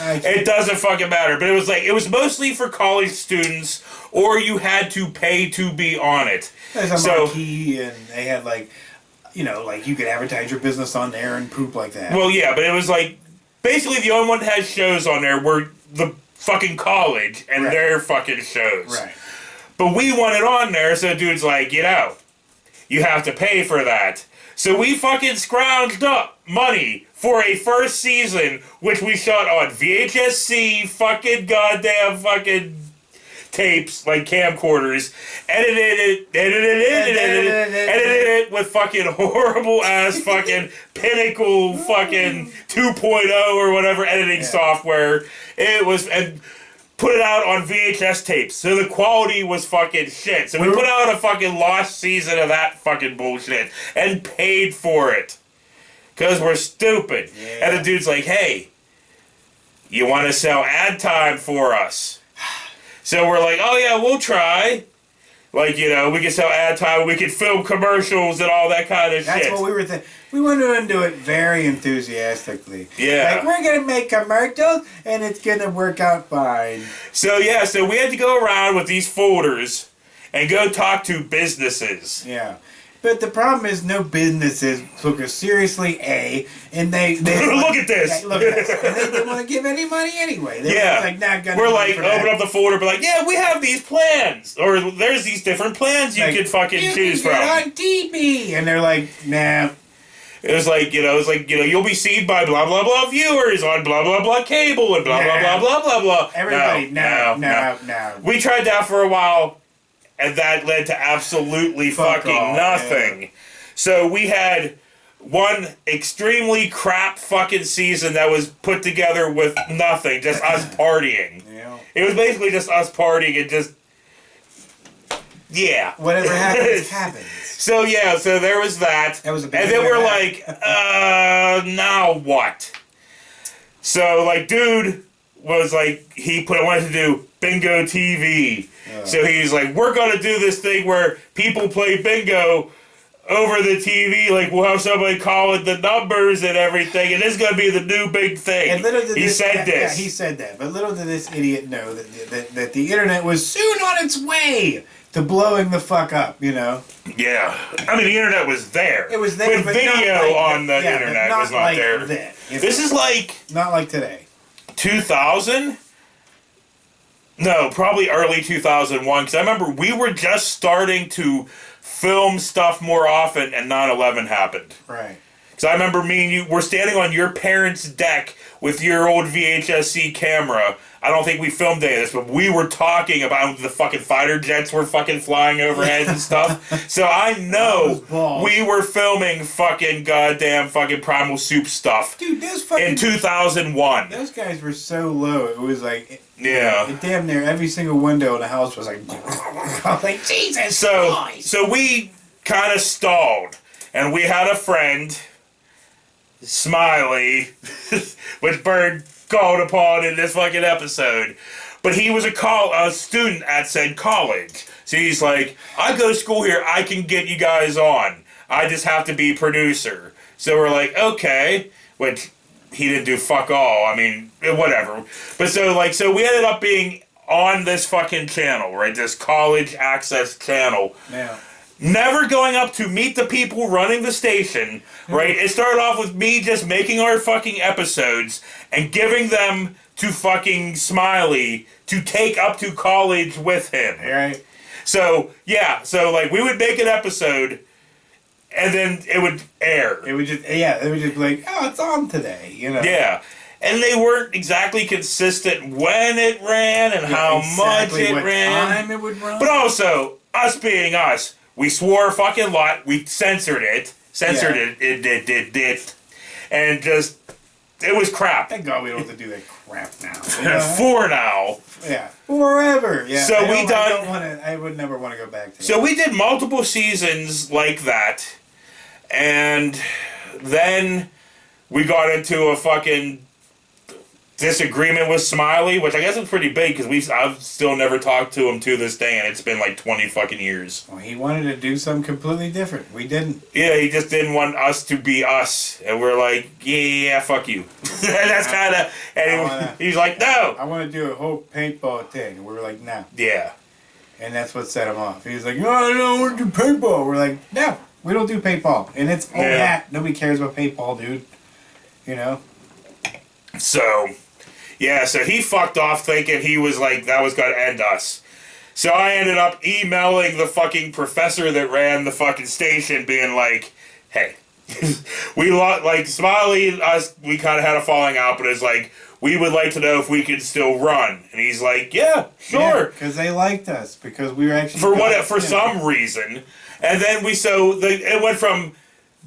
It doesn't fucking matter, but it was mostly for college students, or you had to pay to be on it. There's a marquee, and they had like, you know, like you could advertise your business on there and poop like that. Well, yeah, but it was like basically the only one that had shows on there were the fucking college and their fucking shows. Right. But we want it on there, so dude's like, you know, you have to pay for that. So we fucking scrounged up money for a first season, which we shot on VHS-C fucking goddamn fucking tapes, like camcorders, edited it with fucking horrible ass fucking Pinnacle fucking 2.0 or whatever editing software. It was, and put it out on VHS tapes, so the quality was fucking shit. So we put out a fucking lost season of that fucking bullshit and paid for it. Because we're stupid. Yeah. And the dude's like, hey, you want to sell ad time for us? So we're like, oh yeah, we'll try. Like, you know, we can sell ad time, we can film commercials and all that kind of shit. That's what we were thinking. We went into it very enthusiastically. Yeah. Like, we're going to make commercials, and it's going to work out fine. So yeah, so we had to go around with these folders and go talk to businesses. Yeah. But the problem is no businesses took us seriously, and they Look at this. Yeah, look at this. And they didn't want to give any money anyway. They Yeah. were like, nah, got We're no like, money for that. open up the folder, be like, yeah, we have these plans. Or there's these different plans you Like, could fucking choose you from. can get on TV. And they're like, nah. It was like, you'll be seen by blah, blah, blah viewers on blah, blah, blah cable and blah, blah, blah, blah, blah, blah. Everybody, no. We tried that for a while, and that led to absolutely fucking off, nothing. yeah. So we had one extremely crap fucking season that was put together with nothing, just us partying. Yeah. It was basically just us partying and just, yeah. Whatever happens, happens. So yeah, so there was that. That was a big and then we're event. like, now what? So like, dude was like, wanted to do bingo TV. So he's like, we're gonna do this thing where people play bingo over the TV, like we'll have somebody calling the numbers and everything, and this is gonna be the new big thing. And little did he said this. Yeah, he said that. But little did this idiot know that the internet was soon on its way to blowing the fuck up, you know? Yeah. I mean, the internet was there. It was there, but but video not like on the internet not was not like there. then, you know? This is like Not like today. 2000? No, probably early 2001, because I remember we were just starting to film stuff more often, and 9/11 happened. Right. Because I remember me and you were standing on your parents' deck with your old VHS-C camera. I don't think we filmed any of this, but we were talking about the fucking fighter jets were fucking flying overhead and stuff. So I know we were filming fucking goddamn fucking Primal Soup stuff. Dude, those fucking... In 2001. Those guys were so low, it was like... Yeah. It damn near every single window in the house was like... I was like, Jesus Christ! So we kind of stalled. And we had a friend... Smiley, which Bird called upon in this fucking episode. But he was a student at said college. So he's like, I go to school here, I can get you guys on. I just have to be producer. So we're like, okay. Which he didn't do fuck all. I mean, whatever. But so we ended up being on this fucking channel, right? This college access channel. Yeah. Never going up to meet the people running the station, right? It started off with me just making our fucking episodes and giving them to fucking Smiley to take up to college with him. Right. So, yeah. So, like, we would make an episode and then it would air. It would just be like, oh, it's on today, you know? Yeah. And they weren't exactly consistent when it ran and how much it what ran. Time it would run. But also, us being us, we swore a fucking lot. We censored it. And just, it was crap. Thank God we don't have to do that crap now. You know? For now. Yeah. Forever. Yeah. So I would never want to go back to So it. we did multiple seasons like that. And then we got into a fucking disagreement with Smiley, which I guess is pretty big because I've still never talked to him to this day, and it's been like 20 fucking years. Well, he wanted to do something completely different. We didn't. Yeah, he just didn't want us to be us, and we're like, yeah, fuck you. That's kind of, and he's like, no. I want to do a whole paintball thing, and we were like, no. Yeah. And that's what set him off. He was like, no, I don't want to do paintball. We're like, no, we don't do paintball. And it's old hat. Nobody cares about paintball, dude. You know? So... yeah, so he fucked off thinking he was like, that was going to end us. So I ended up emailing the fucking professor that ran the fucking station being like, hey, like Smiley and us, we kind of had a falling out, but it's like, we would like to know if we could still run. And he's like, yeah, sure. Because they liked us, because we were actually... For some reason. And then it went from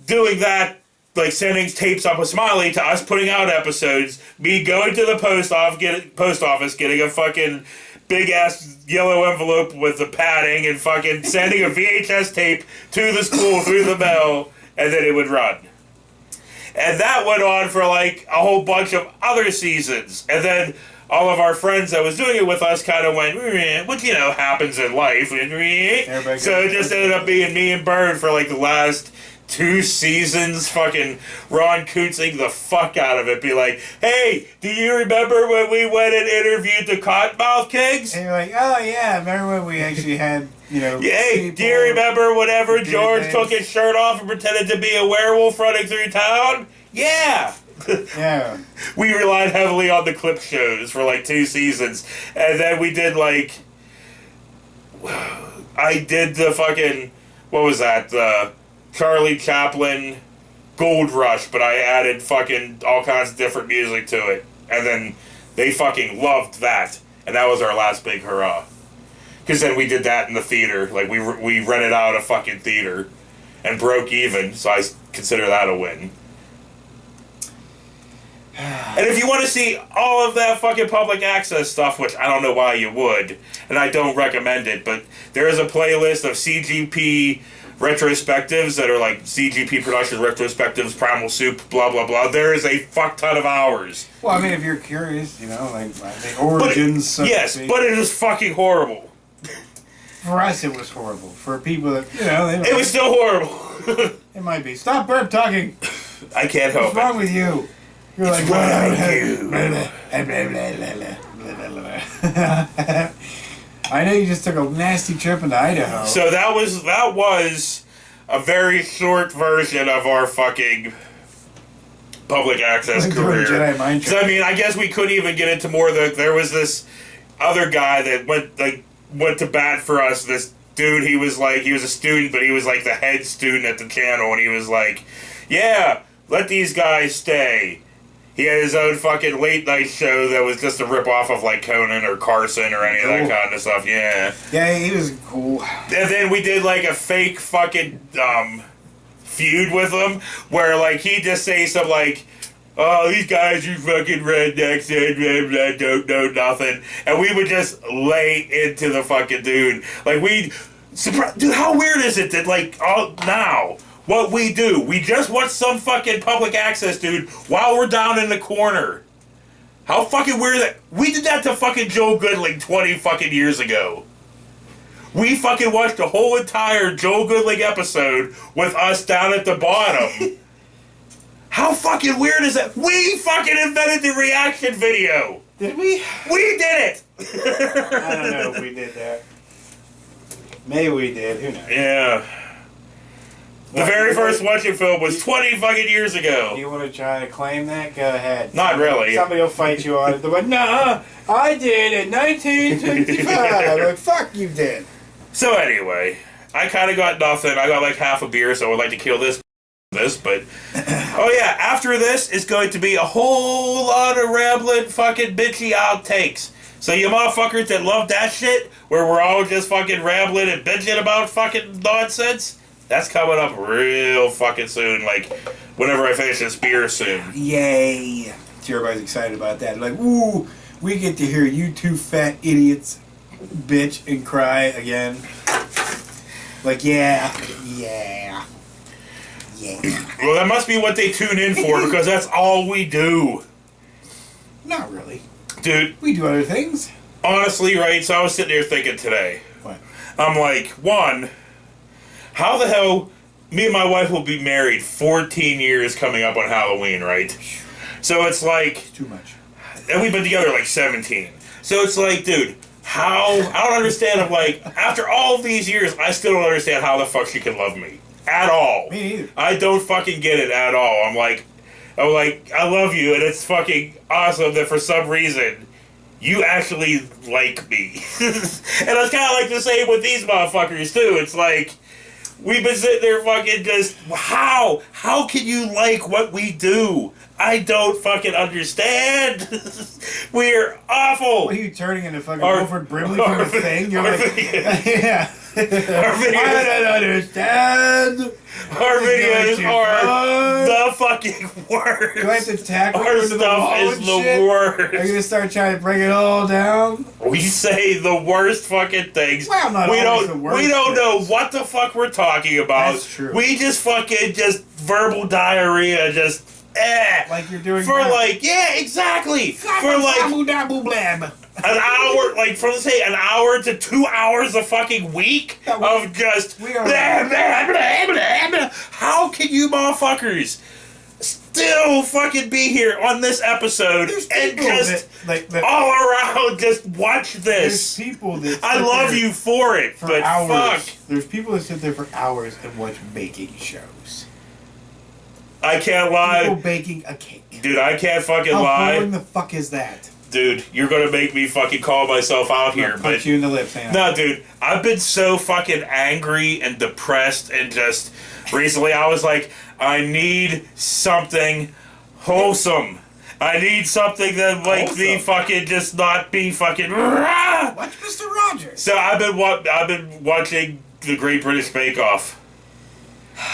doing that, like sending tapes up with Smiley to us putting out episodes, me going to the post office, getting a fucking big ass yellow envelope with the padding and fucking sending a VHS tape to the school through the mail, and then it would run. And that went on for like a whole bunch of other seasons. And then all of our friends that was doing it with us kind of went, which, you know, happens in life. So it just ended up being me and Bird for like the last 2 seasons, fucking Ron Kuntzing the fuck out of it. Be like, hey, do you remember when we went and interviewed the Cottonmouth Kings? And you're like, oh yeah, remember when we actually had, you know... Hey, do you remember whenever George took his shirt off and pretended to be a werewolf running through town? Yeah! Yeah. We relied heavily on the clip shows for like 2 seasons. And then we did like... I did the fucking... what was that? The Charlie Chaplin Gold Rush, but I added fucking all kinds of different music to it. And then they fucking loved that. And that was our last big hurrah. Because then we did that in the theater. Like, we rented out a fucking theater and broke even, so I consider that a win. And if you want to see all of that fucking public access stuff, which I don't know why you would, and I don't recommend it, but there is a playlist of CGP retrospectives that are like CGP production retrospectives, Primal Soup, blah, blah, blah. There is a fuck ton of hours. Well, I mean, if you're curious, you know, like the origins. Yes, but it is fucking horrible. For us, it was horrible. For people that, you know, it was still horrible. It might be. Stop burp talking. I can't help it. What's wrong with you? You're it's like, what I do. I know you just took a nasty trip into Idaho. So that was a very short version of our fucking public access Like doing career. Jedi mind So I mean, I guess we couldn't even get into more. There was this other guy that went to bat for us. This dude, he was a student, but he was like the head student at the channel, and he was like, "Yeah, let these guys stay." He had his own fucking late night show that was just a rip off of like Conan or Carson or any of that kind of stuff. Yeah. Yeah, he was cool. And then we did like a fake fucking feud with him where like he just say something like, "Oh, these guys are fucking rednecks and blah, blah, don't know nothing," and we would just lay into the fucking dude. Like dude, how weird is it that like now what we do, we just watch some fucking public access dude while we're down in the corner. How fucking weird is that? We did that to fucking Joe Goodling 20 fucking years ago. We fucking watched the whole entire Joe Goodling episode with us down at the bottom. How fucking weird is that? We fucking invented the reaction video. Did we? We did it. I don't know if we did that. Maybe we did. Who knows? Yeah. The very first watching film was 20 fucking years ago. You want to try to claim that? Go ahead. Not really. Somebody will fight you on it. They're like, "Nah, I did in 1925. I'm like, "Fuck, you did." So anyway, I kind of got nothing. I got like half a beer, so I would like to kill this, but oh yeah, after this is going to be a whole lot of rambling fucking bitchy outtakes. So you motherfuckers that love that shit, where we're all just fucking rambling and bitching about fucking nonsense, that's coming up real fucking soon, like whenever I finish this beer soon. Yay. So everybody's excited about that. Like, ooh, we get to hear you two fat idiots bitch and cry again. Like, yeah. Well, that must be what they tune in for, because that's all we do. Not really. Dude, We do other things. honestly, right, so I was sitting there thinking today, What? I'm like, one, how the hell, me and my wife will be married 14 years coming up on Halloween, right? So it's like, It's too much. and we've been together like 17. So it's like, dude, I don't understand, I'm like, after all of these years, I still don't understand how the fuck she can love me. At all. Me neither. I don't fucking get it at all. I'm like, I love you, and it's fucking awesome that for some reason, you actually like me. And it's kind of like the same with these motherfuckers, too. It's like, we've been sitting there fucking just, how? How can you like what we do? I don't fucking understand. We're awful. What are you turning into fucking Our- Wilford Brimley from our- a thing? You're our like, videos- yeah. Our videos, I don't understand. our videos too are far. the fucking worst. Do I have to tackle you Our into the wall stuff is and the shit? Are you worst. gonna start trying to bring it all down? We say the worst fucking things. Well, not we always don't. the worst We don't know things. what the fuck we're talking about. That's true. We just fucking just verbal diarrhea. Just Like you're doing for now. like for like Dabble blab. an hour, like from say an hour to 2 hours a fucking week Yeah, of just we are- blah, blah, blah, blah, blah. How can you motherfuckers still fucking be here on this episode There's and people just that all around just watch there's this? people that I sit love there you for it, for but hours. fuck. There's people that sit there for hours and watch baking shows. I can't People lie. baking a cake. Dude, I can't fucking How lie. boring the fuck is that? Dude, you're gonna make me fucking call myself out here, Punch but you in the lips, man. no, dude, I've been so fucking angry and depressed and just recently I was like, I need something wholesome. I need something that like me Wholesome? fucking just not be fucking. Rah! Watch Mr. Rogers. So I've been watching the Great British Bake Off.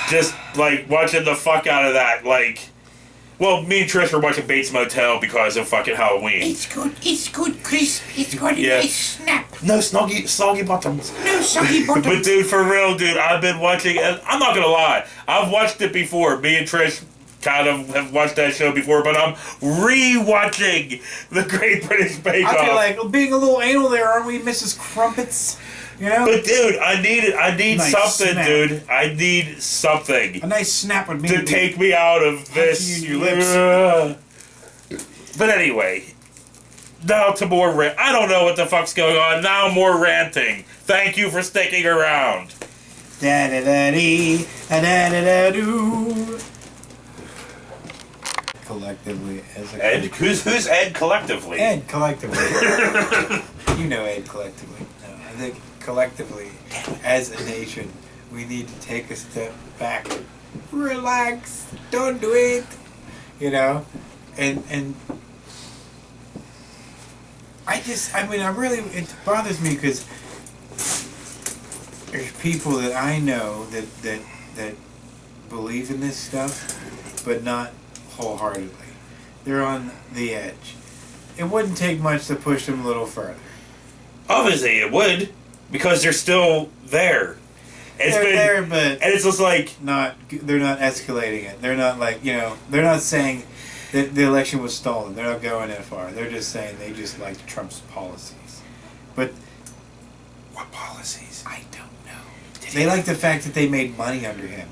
Just like watching the fuck out of that. Like, well, me and Trish were watching Bates Motel because of fucking Halloween. It's good, crisp. It's got a Yeah. nice snap. No soggy bottoms. No soggy bottom. But dude, for real, dude, I've been watching, and I'm not gonna lie, I've watched it before. Me and Trish kind of have watched that show before, but I'm re-watching the Great British Bake I feel Off. like being a little anal there, aren't we, Mrs. Crumpets? You know? But dude, I need Nice something, snap. dude. I need something A nice snap would mean to take me out of this. you in your lips. But anyway, Now to more rant. I don't know what the fuck's going on. Now more ranting. Thank you for sticking around. Da da da dee, da da da do. Collectively, as a Ed? Who's Ed collectively? Ed collectively. You know Ed collectively. No, I think collectively, as a nation, we need to take a step back. Relax. Don't do it. You know, and I really, it bothers me because there's people that I know that believe in this stuff, but not wholeheartedly. They're on the edge. It wouldn't take much to push them a little further. Obviously, it would, because they're still there. There, but and it's just like they're not escalating it. They're not like, they're not saying that the election was stolen. They're not going that far. They're just saying they just like Trump's policies. But what policies? I don't know. They like the fact that they made money under him.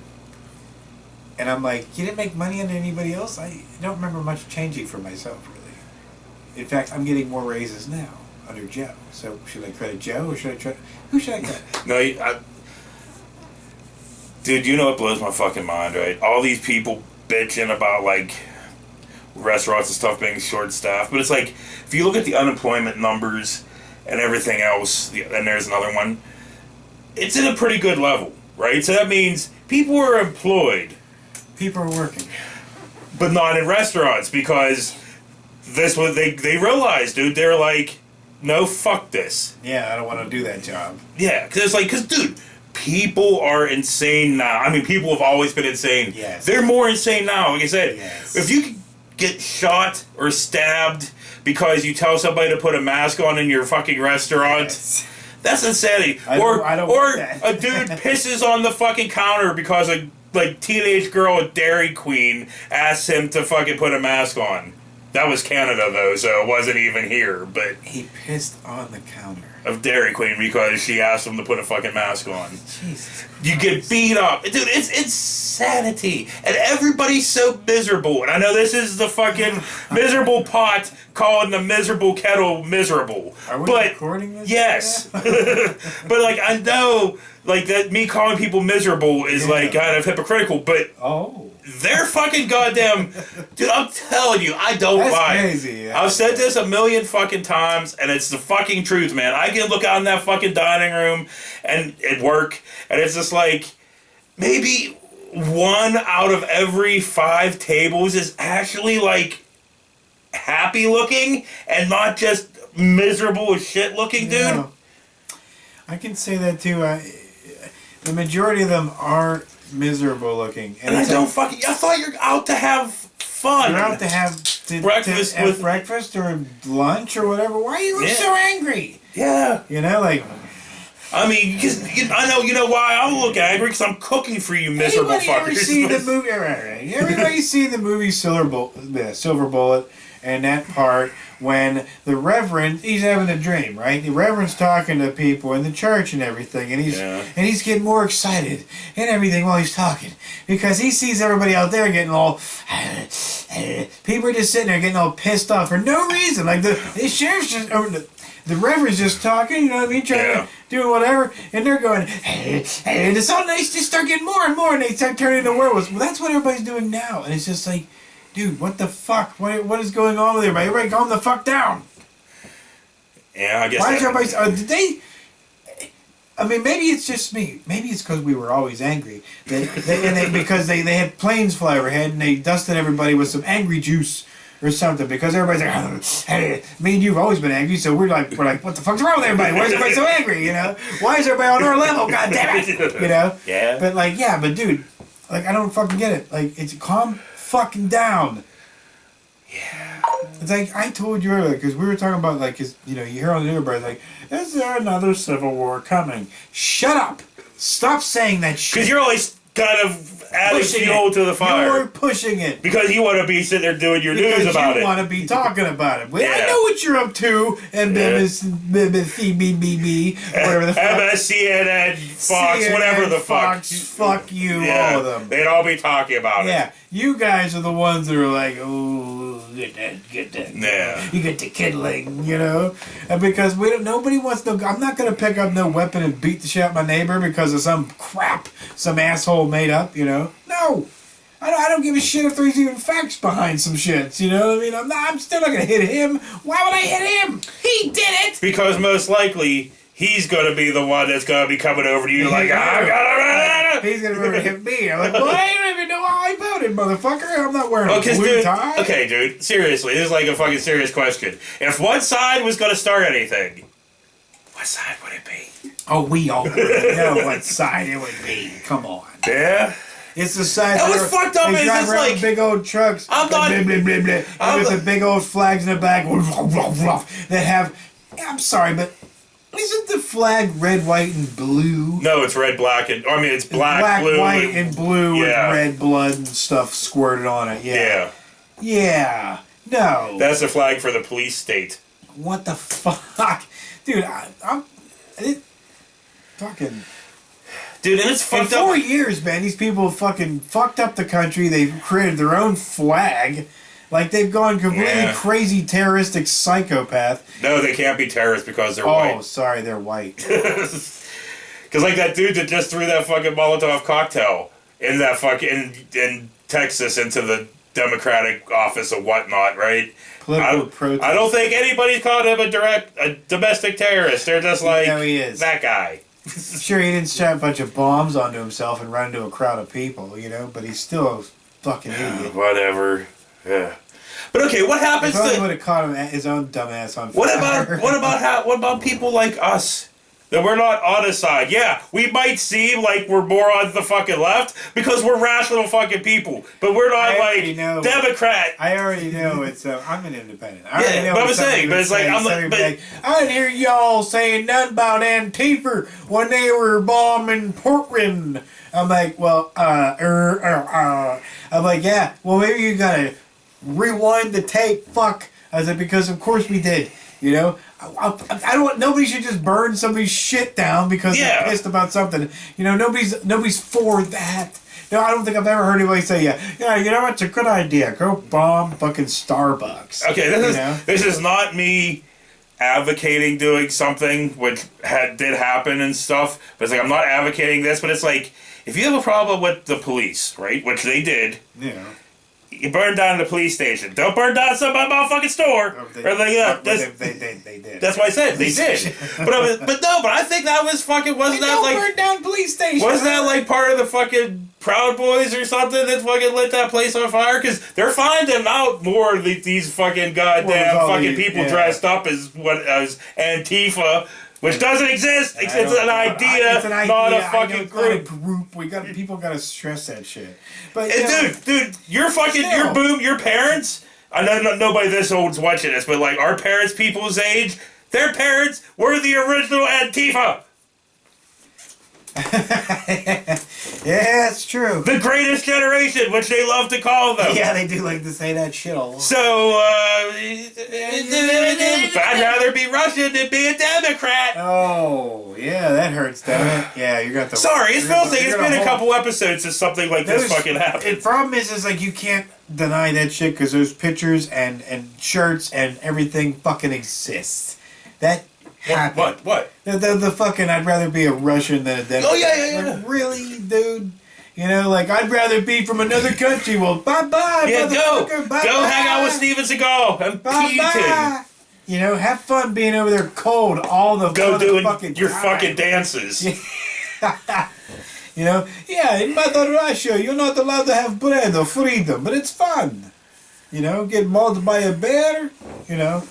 And I'm like, you didn't make money under anybody else? I don't remember much changing for myself, really. In fact, I'm getting more raises now under Joe. So should I credit Joe or should I try? Who should I credit? No, dude, you know what blows my fucking mind, right? All these people bitching about, like, restaurants and stuff being short-staffed. But it's like, if you look at the unemployment numbers and everything else, and there's another one, it's in a pretty good level, right? So that means people are employed. People are working. But not in restaurants, because this was, they realized, dude, they're like, no, fuck this. Yeah, I don't want to do that job. Yeah, because dude, people are insane now. I mean, people have always been insane. Yes. They're more insane now. Like I said, yes. If you get shot or stabbed because you tell somebody to put a mask on in your fucking restaurant, yes. That's insanity. I don't or that. A dude pisses on the fucking counter because a teenage girl at Dairy Queen asks him to fucking put a mask on. That was Canada though, so it wasn't even here. But he pissed on the counter of Dairy Queen because she asked him to put a fucking mask on. Jesus Christ. You get beat up. Dude, it's insanity. And everybody's so miserable. And I know this is the fucking miserable pot calling the miserable kettle miserable. Are we recording this? Yes. But I know that me calling people miserable is kind of hypocritical, but they're fucking goddamn... Dude, I'm telling you, I don't buy crazy, it. yeah. I've said this a million fucking times, and it's the fucking truth, man. I can look out in that fucking dining room and at work, and it's just like, maybe 1 out of every 5 tables is actually, happy looking, and not just miserable as shit looking, dude. Yeah. I can say that, too. The majority of them are miserable looking, and I don't fucking. I thought you're out to have fun. You're out to have breakfast with breakfast or lunch or whatever. Why are you so angry? Yeah, I mean, I know. You know why I look angry? Because I'm cooking for you, miserable fuckers. Ever seen the movie? Right. Everybody's seen the movie Silver Bullet, and that part when the Reverend, he's having a dream, right? The Reverend's talking to people in the church and everything, and he's getting more excited and everything while he's talking because he sees everybody out there getting all. People are just sitting there getting all pissed off for no reason. Like the sheriff's just. The Reverend's just talking, you know what I mean? Trying to do whatever, and they're going, and it's all nice. Just start getting more and more, and they start turning into werewolves. Well, that's what everybody's doing now, and it's just like, dude, what the fuck? What is going on with everybody? Everybody calm the fuck down. Yeah, I guess. Why is everybody? Did they? I mean, maybe it's just me. Maybe it's because we were always angry. Because they had planes fly overhead, and they dusted everybody with some angry juice. Or something, because everybody's like, hey, me and you've always been angry, so we're like, what the fuck's wrong with everybody? Why is everybody so angry, Why is everybody on our level, god damn it, Yeah. But but dude, I don't fucking get it. It's calm fucking down. Yeah. It's like, I told you earlier, because we were talking about, you hear on the news, is there another civil war coming? Shut up! Stop saying that shit. Because you're always kind of adding fuel to the fire. You're pushing it. Because you want to be sitting there doing your news about it. You want to be talking about it. Well, I know what you're up to, and MSCBBB, whatever the fuck. MSCNN, Fox, CNN, whatever the Fox, fuck. Fuck you, all of them. They'd all be talking about it. Yeah, You guys are the ones that are like, oh, get that. Yeah. You get the kindling, you know? And because nobody wants no, I'm not going to pick up no weapon and beat the shit out of my neighbor because of some crap some asshole made up, you know? No. I don't give a shit if there's even facts behind some shits, you know what I mean? I'm still not going to hit him. Why would I hit him? He did it! Because most likely, he's going to be the one that's going to be coming over to you like, I gotta... He's going to hit me. I'm like, well, I don't even know how I voted, motherfucker. I'm not wearing a blue dude, tie. okay, dude, seriously, this is like a fucking serious question. If one side was going to start anything, what side would it be? Oh, we already know what side it would be. Come on. Yeah? It's the side That was fucked up. They Is drive this around like big old trucks. I'm not. Blah, blah, blah, blah, and with the big old flags in the back that have. I'm sorry, but isn't the flag red, white, and blue? No, it's red, black, and I mean it's black, blue, white, and blue yeah. with red blood and stuff squirted on it. Yeah. Yeah. No. That's the flag for the police state. What the fuck, dude? Fucking. Dude, and it's fucked In 4 up. years, man, these people fucking fucked up the country. They've created their own flag. Like, they've gone completely crazy, terroristic psychopath. No, they can't be terrorists because they're Oh, white. sorry, they're white. Because, like, that dude that just threw that fucking Molotov cocktail in that fucking... in Texas into the Democratic office or whatnot, right? Political protest. I don't think anybody's called him a domestic terrorist. They're just like, No, he is. that guy. Sure, he didn't strap a bunch of bombs onto himself and run into a crowd of people, you know, but he's still a fucking idiot. Whatever. Yeah. But okay, what happens He probably to... would have caught him his own dumbass on What fire. what about people like us? That we're not on a side. Yeah, we might seem like we're more on the fucking left because we're rational fucking people, but we're not like Democrat. I already know it's. I'm an independent. I already Yeah, know but I'm what saying, but it's like I'm somebody like, would be I didn't hear y'all saying nothing about Antifa when they were bombing Portland. I'm like, well, I'm like, yeah. Well, maybe you gotta rewind the tape. Fuck. I was like, because of course we did. You know. I don't want. Nobody should just burn somebody's shit down because they're pissed about something. You know, nobody's for that. No, I don't think I've ever heard anybody say, yeah, you know what? It's a good idea. Go bomb fucking Starbucks. Okay, this is not me advocating doing something which did happen and stuff. But it's like I'm not advocating this, but it's like if you have a problem with the police, right, which they did. Yeah. You burn down the police station. Don't burn down some motherfucking store. They did. That's why I said they did. but I think that was fucking. Wasn't that like burn down police station? Wasn't that like part of the fucking Proud Boys or something that fucking lit that place on fire? Because they're finding out more of these fucking goddamn fucking people dressed up as Antifa. Which doesn't exist. It's an idea, not a fucking group. People gotta stress that shit. But dude, you're fucking, your parents. I know nobody this old's watching this, but like our parents, people's age, their parents were the original Antifa. Yeah, it's true. The greatest generation, which they love to call them. Yeah, they do like to say that shit a lot. So, I'd rather be Russian than be a Democrat. Oh, yeah, that hurts, doesn't it? Yeah, you got the... Sorry, it's been a couple episodes since something like this fucking happened. The problem is like, you can't deny that shit because those pictures and shirts and everything fucking exist. That happened. What? The fucking I'd rather be a Russian than a Democrat. Oh, yeah. Like, really, dude? You know, like, I'd rather be from another country. Well, bye-bye, yeah, motherfucker. Bye-bye. Go hang out with Steven Seagal and bye-bye. You know, have fun being over there cold all the doing fucking your time. fucking dances. You know, yeah, in Mother Russia, you're not allowed to have bread or freedom, but it's fun. You know, get mauled by a bear, you know.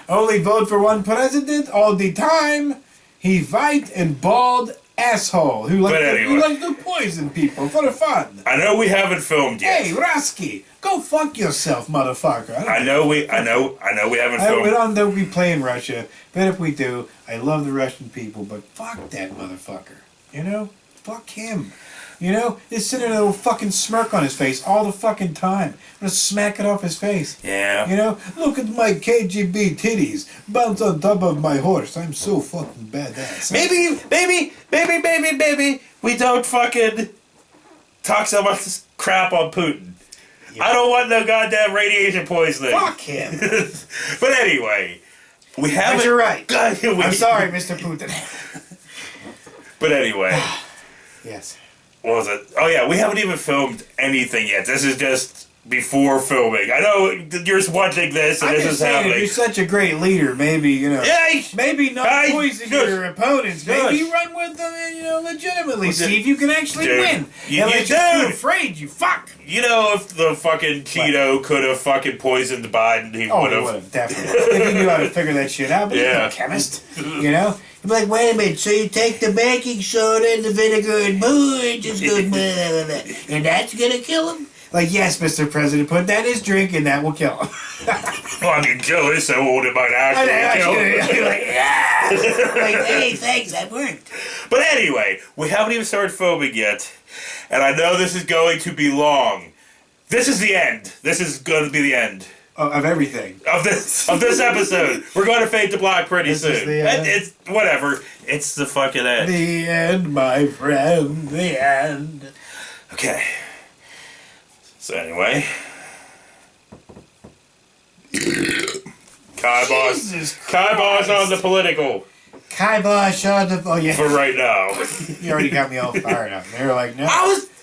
Only vote for one president all the time. He white and bald asshole who likes to poison people for fun. I know we haven't filmed yet. Hey, Rasky, go fuck yourself, motherfucker. I know we haven't filmed. We don't be playing Russia, but if we do, I love the Russian people, but fuck that motherfucker. You know? Fuck him. You know? He's sitting there with a little fucking smirk on his face all the fucking time. I'm gonna smack it off his face. Yeah. You know? Look at my KGB titties. Bounce on top of my horse. I'm so fucking badass. Maybe, we don't fucking talk so much crap on Putin. I don't want no goddamn radiation poisoning. Fuck him. But anyway, we haven't. But you're right. God, I'm sorry, Mr. Putin. But anyway, Yes. what was it? Oh yeah, we haven't even filmed anything yet. This is just before filming. I know you're watching this and I'm this just is saying, if happening. you're such a great leader, maybe, Hey! maybe not Hey! poison Shush! your opponents. Maybe Shush! run with them and, legitimately Well, see if you can actually dude, win. you Unless you're too dude. afraid, you fuck. You know, if the fucking Cheeto could have fucking poisoned Biden, he Oh, would he have. would have, definitely. If he knew how to figure that shit out, but he's Yeah. no chemist, He'd be like, wait a minute, so you take the baking soda and the vinegar and it just goes, blah, blah, blah, and that's gonna kill him? Like, yes, Mr. President, put that in his drink and that will kill him. Well, I mean, Joe is so old it might actually kill him. like, yeah. Like, hey, thanks, that worked. But anyway, we haven't even started filming yet, and I know this is going to be long. This is the end. This is going to be the end Of everything. of this episode. We're going to fade to black pretty This is soon. the end. It's whatever. It's the fucking end. The end, my friend, the end. Okay. So anyway, Jesus Kibosh on the political Kibosh on the... Oh, yeah. for right now. You already got me all fired up. They were like, no.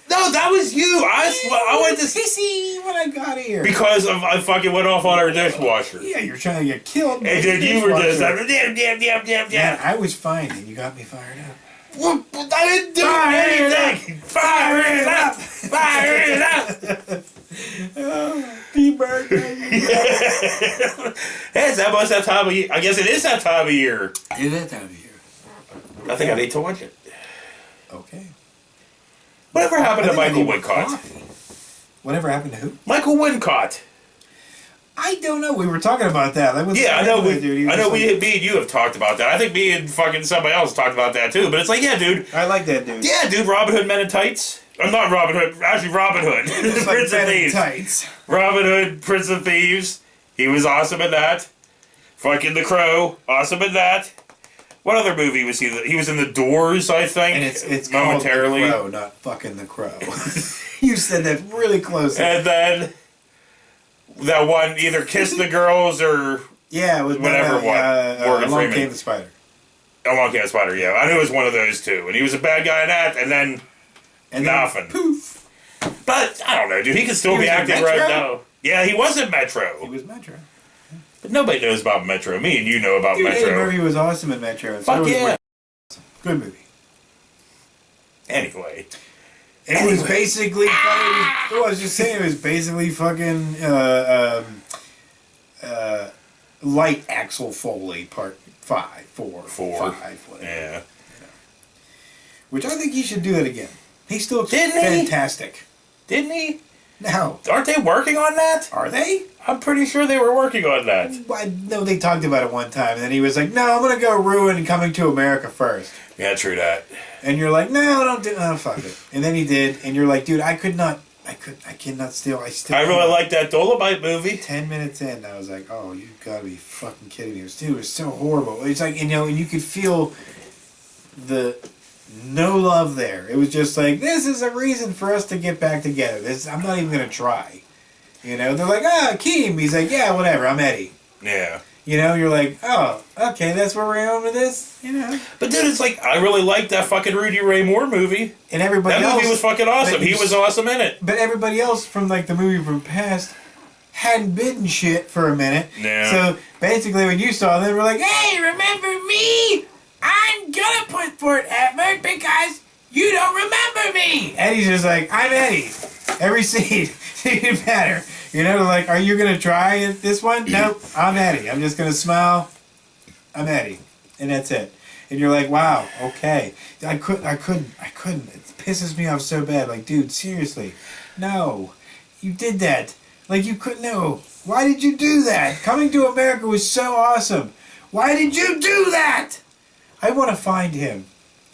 That was you. I went to Sissy when I got here. because I fucking went off on our dishwasher. Yeah, you're trying to get killed. by And the then you were just dishwasher. like, damn. Man, I was fine, and you got me fired up. I didn't do anything. Fire it up. P-Bird. It's almost that time of year. I guess it is that time of year. Is that time of year? I think I need to watch it. Okay. Whatever happened to I think I Michael need more Wincott? coffee. Whatever happened to who? Michael Wincott. I don't know. We were talking about that. That was Yeah, I know. Dude, he was like- Me and you have talked about that. I think me and fucking somebody else talked about that too. But it's like, yeah, dude. I like that dude. Yeah, dude. Robin Hood Men in Tights. I'm not Robin Hood. Actually, Robin Hood. It's like Prince of Men in Thieves. Tights. Robin Hood, Prince of Thieves. He was awesome in that. Fucking The Crow. Awesome in that. What other movie was he? He was in The Doors, I think. And it's momentarily. called The Crow, not fucking The Crow. You said that really close. And then that one, either Kiss the Girls or Yeah, it was whatever one. Morgan Along Freeman. Came the Spider. Along Came the Spider. Yeah, I knew it was one of those two, and he was a bad guy in that, and then And nothing. Then, poof. But I don't know, dude. He could still He be was in acting Metro? right now. Yeah, he was in He Metro, was Metro. but nobody knows about Metro. Me and you know about Dude, Eddie Metro. Murphy was awesome in Metro. Fuck was yeah. Rick. Good movie. Anyway, It was basically fucking, I was just saying, it was basically fucking Light Axel Foley Part 5, 4, 5, whatever. yeah. Which I think he should do that again. He still looks Didn't he? fantastic. Didn't he? Now, Aren't they working on that? are they? I'm pretty sure they were working on that. I know they talked about it one time, and then he was like, "No, I'm gonna go ruin Coming to America first." Yeah, true that. And you're like, "No, don't do. Oh, fuck it." And then he did, and you're like, "Dude, I cannot steal. I still." I really like that Dolomite movie. 10 minutes in, I was like, "Oh, you gotta be fucking kidding me!" It was so horrible. It's like, and you could feel the no love there. It was just like, this is a reason for us to get back together. I'm not even gonna try. They're like, Keem. He's like, yeah, whatever. I'm Eddie. Yeah. You're like, oh, okay, that's where we're going with this. But dude, it's like, I really like that fucking Rudy Ray Moore movie. And everybody That else, movie was fucking awesome. He was awesome in it. But everybody else from like the movie from past hadn't been shit for a minute. Yeah. So basically, when you saw them, we're like, hey, remember me? I'm gonna put forth effort because you don't remember me. Eddie's just like, I'm Eddie. Every scene, it didn't matter. Like, are you gonna try this one? Nope, I'm Eddie. I'm just gonna smile. I'm Eddie, and that's it. And you're like, wow, okay. I couldn't. It pisses me off so bad. Like, dude, seriously, no, you did that. Like, you couldn't. No, why did you do that? Coming to America was so awesome. Why did you do that? I want to find him,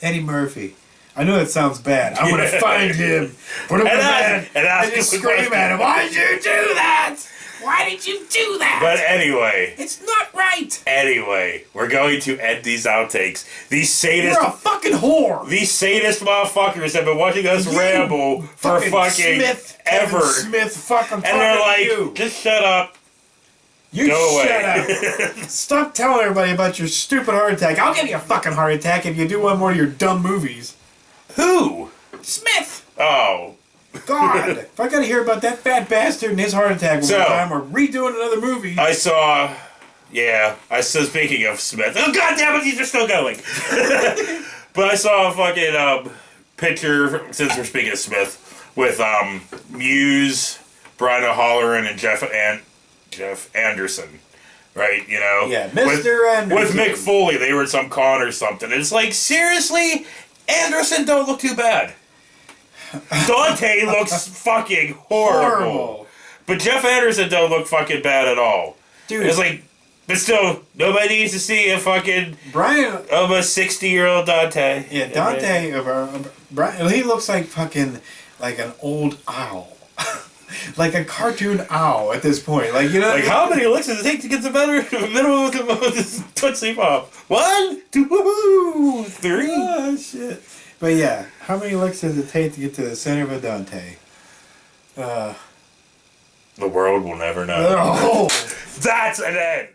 Eddie Murphy. I know that sounds bad. I want to find him, put him in bed, and just scream at him. Why did you do that? Why did you do that? But anyway. It's not right. right. Anyway, we're going to end these outtakes. These sadist, You're a fucking whore. these sadist motherfuckers have been watching us ramble for fucking Smith, ever. Kevin Smith, fucking And they're like, you. just shut up. You Go away. shut up. Stop telling everybody about your stupid heart attack. I'll give you a fucking heart attack if you do one more of your dumb movies. Who? Smith. Oh. God. If I gotta hear about that fat bastard and his heart attack one So, more time, we're redoing another movie. I saw, speaking of Smith, oh god damn it, these are still going. But I saw a fucking picture, since we're speaking of Smith, with Muse, Brian O'Halloran, and Jeff Anderson. Right, you know? Yeah, Mr. Anderson. With Mick Foley, they were at some con or something. It's like, seriously? Anderson don't look too bad. Dante looks fucking horrible. But Jeff Anderson don't look fucking bad at all. Dude. It's like, but still, nobody needs to see a fucking Brian. almost 60-year-old Dante. Yeah, Dante. Brian. He looks like fucking like an old owl. Like a cartoon owl at this point. Like, you know. Like, how many licks does it take to get the middle of the Tootsie Pop? 1, 2, 3. Oh, shit. But yeah, how many licks does it take to get to the center of a Dante? The world will never know. Oh. That's an end.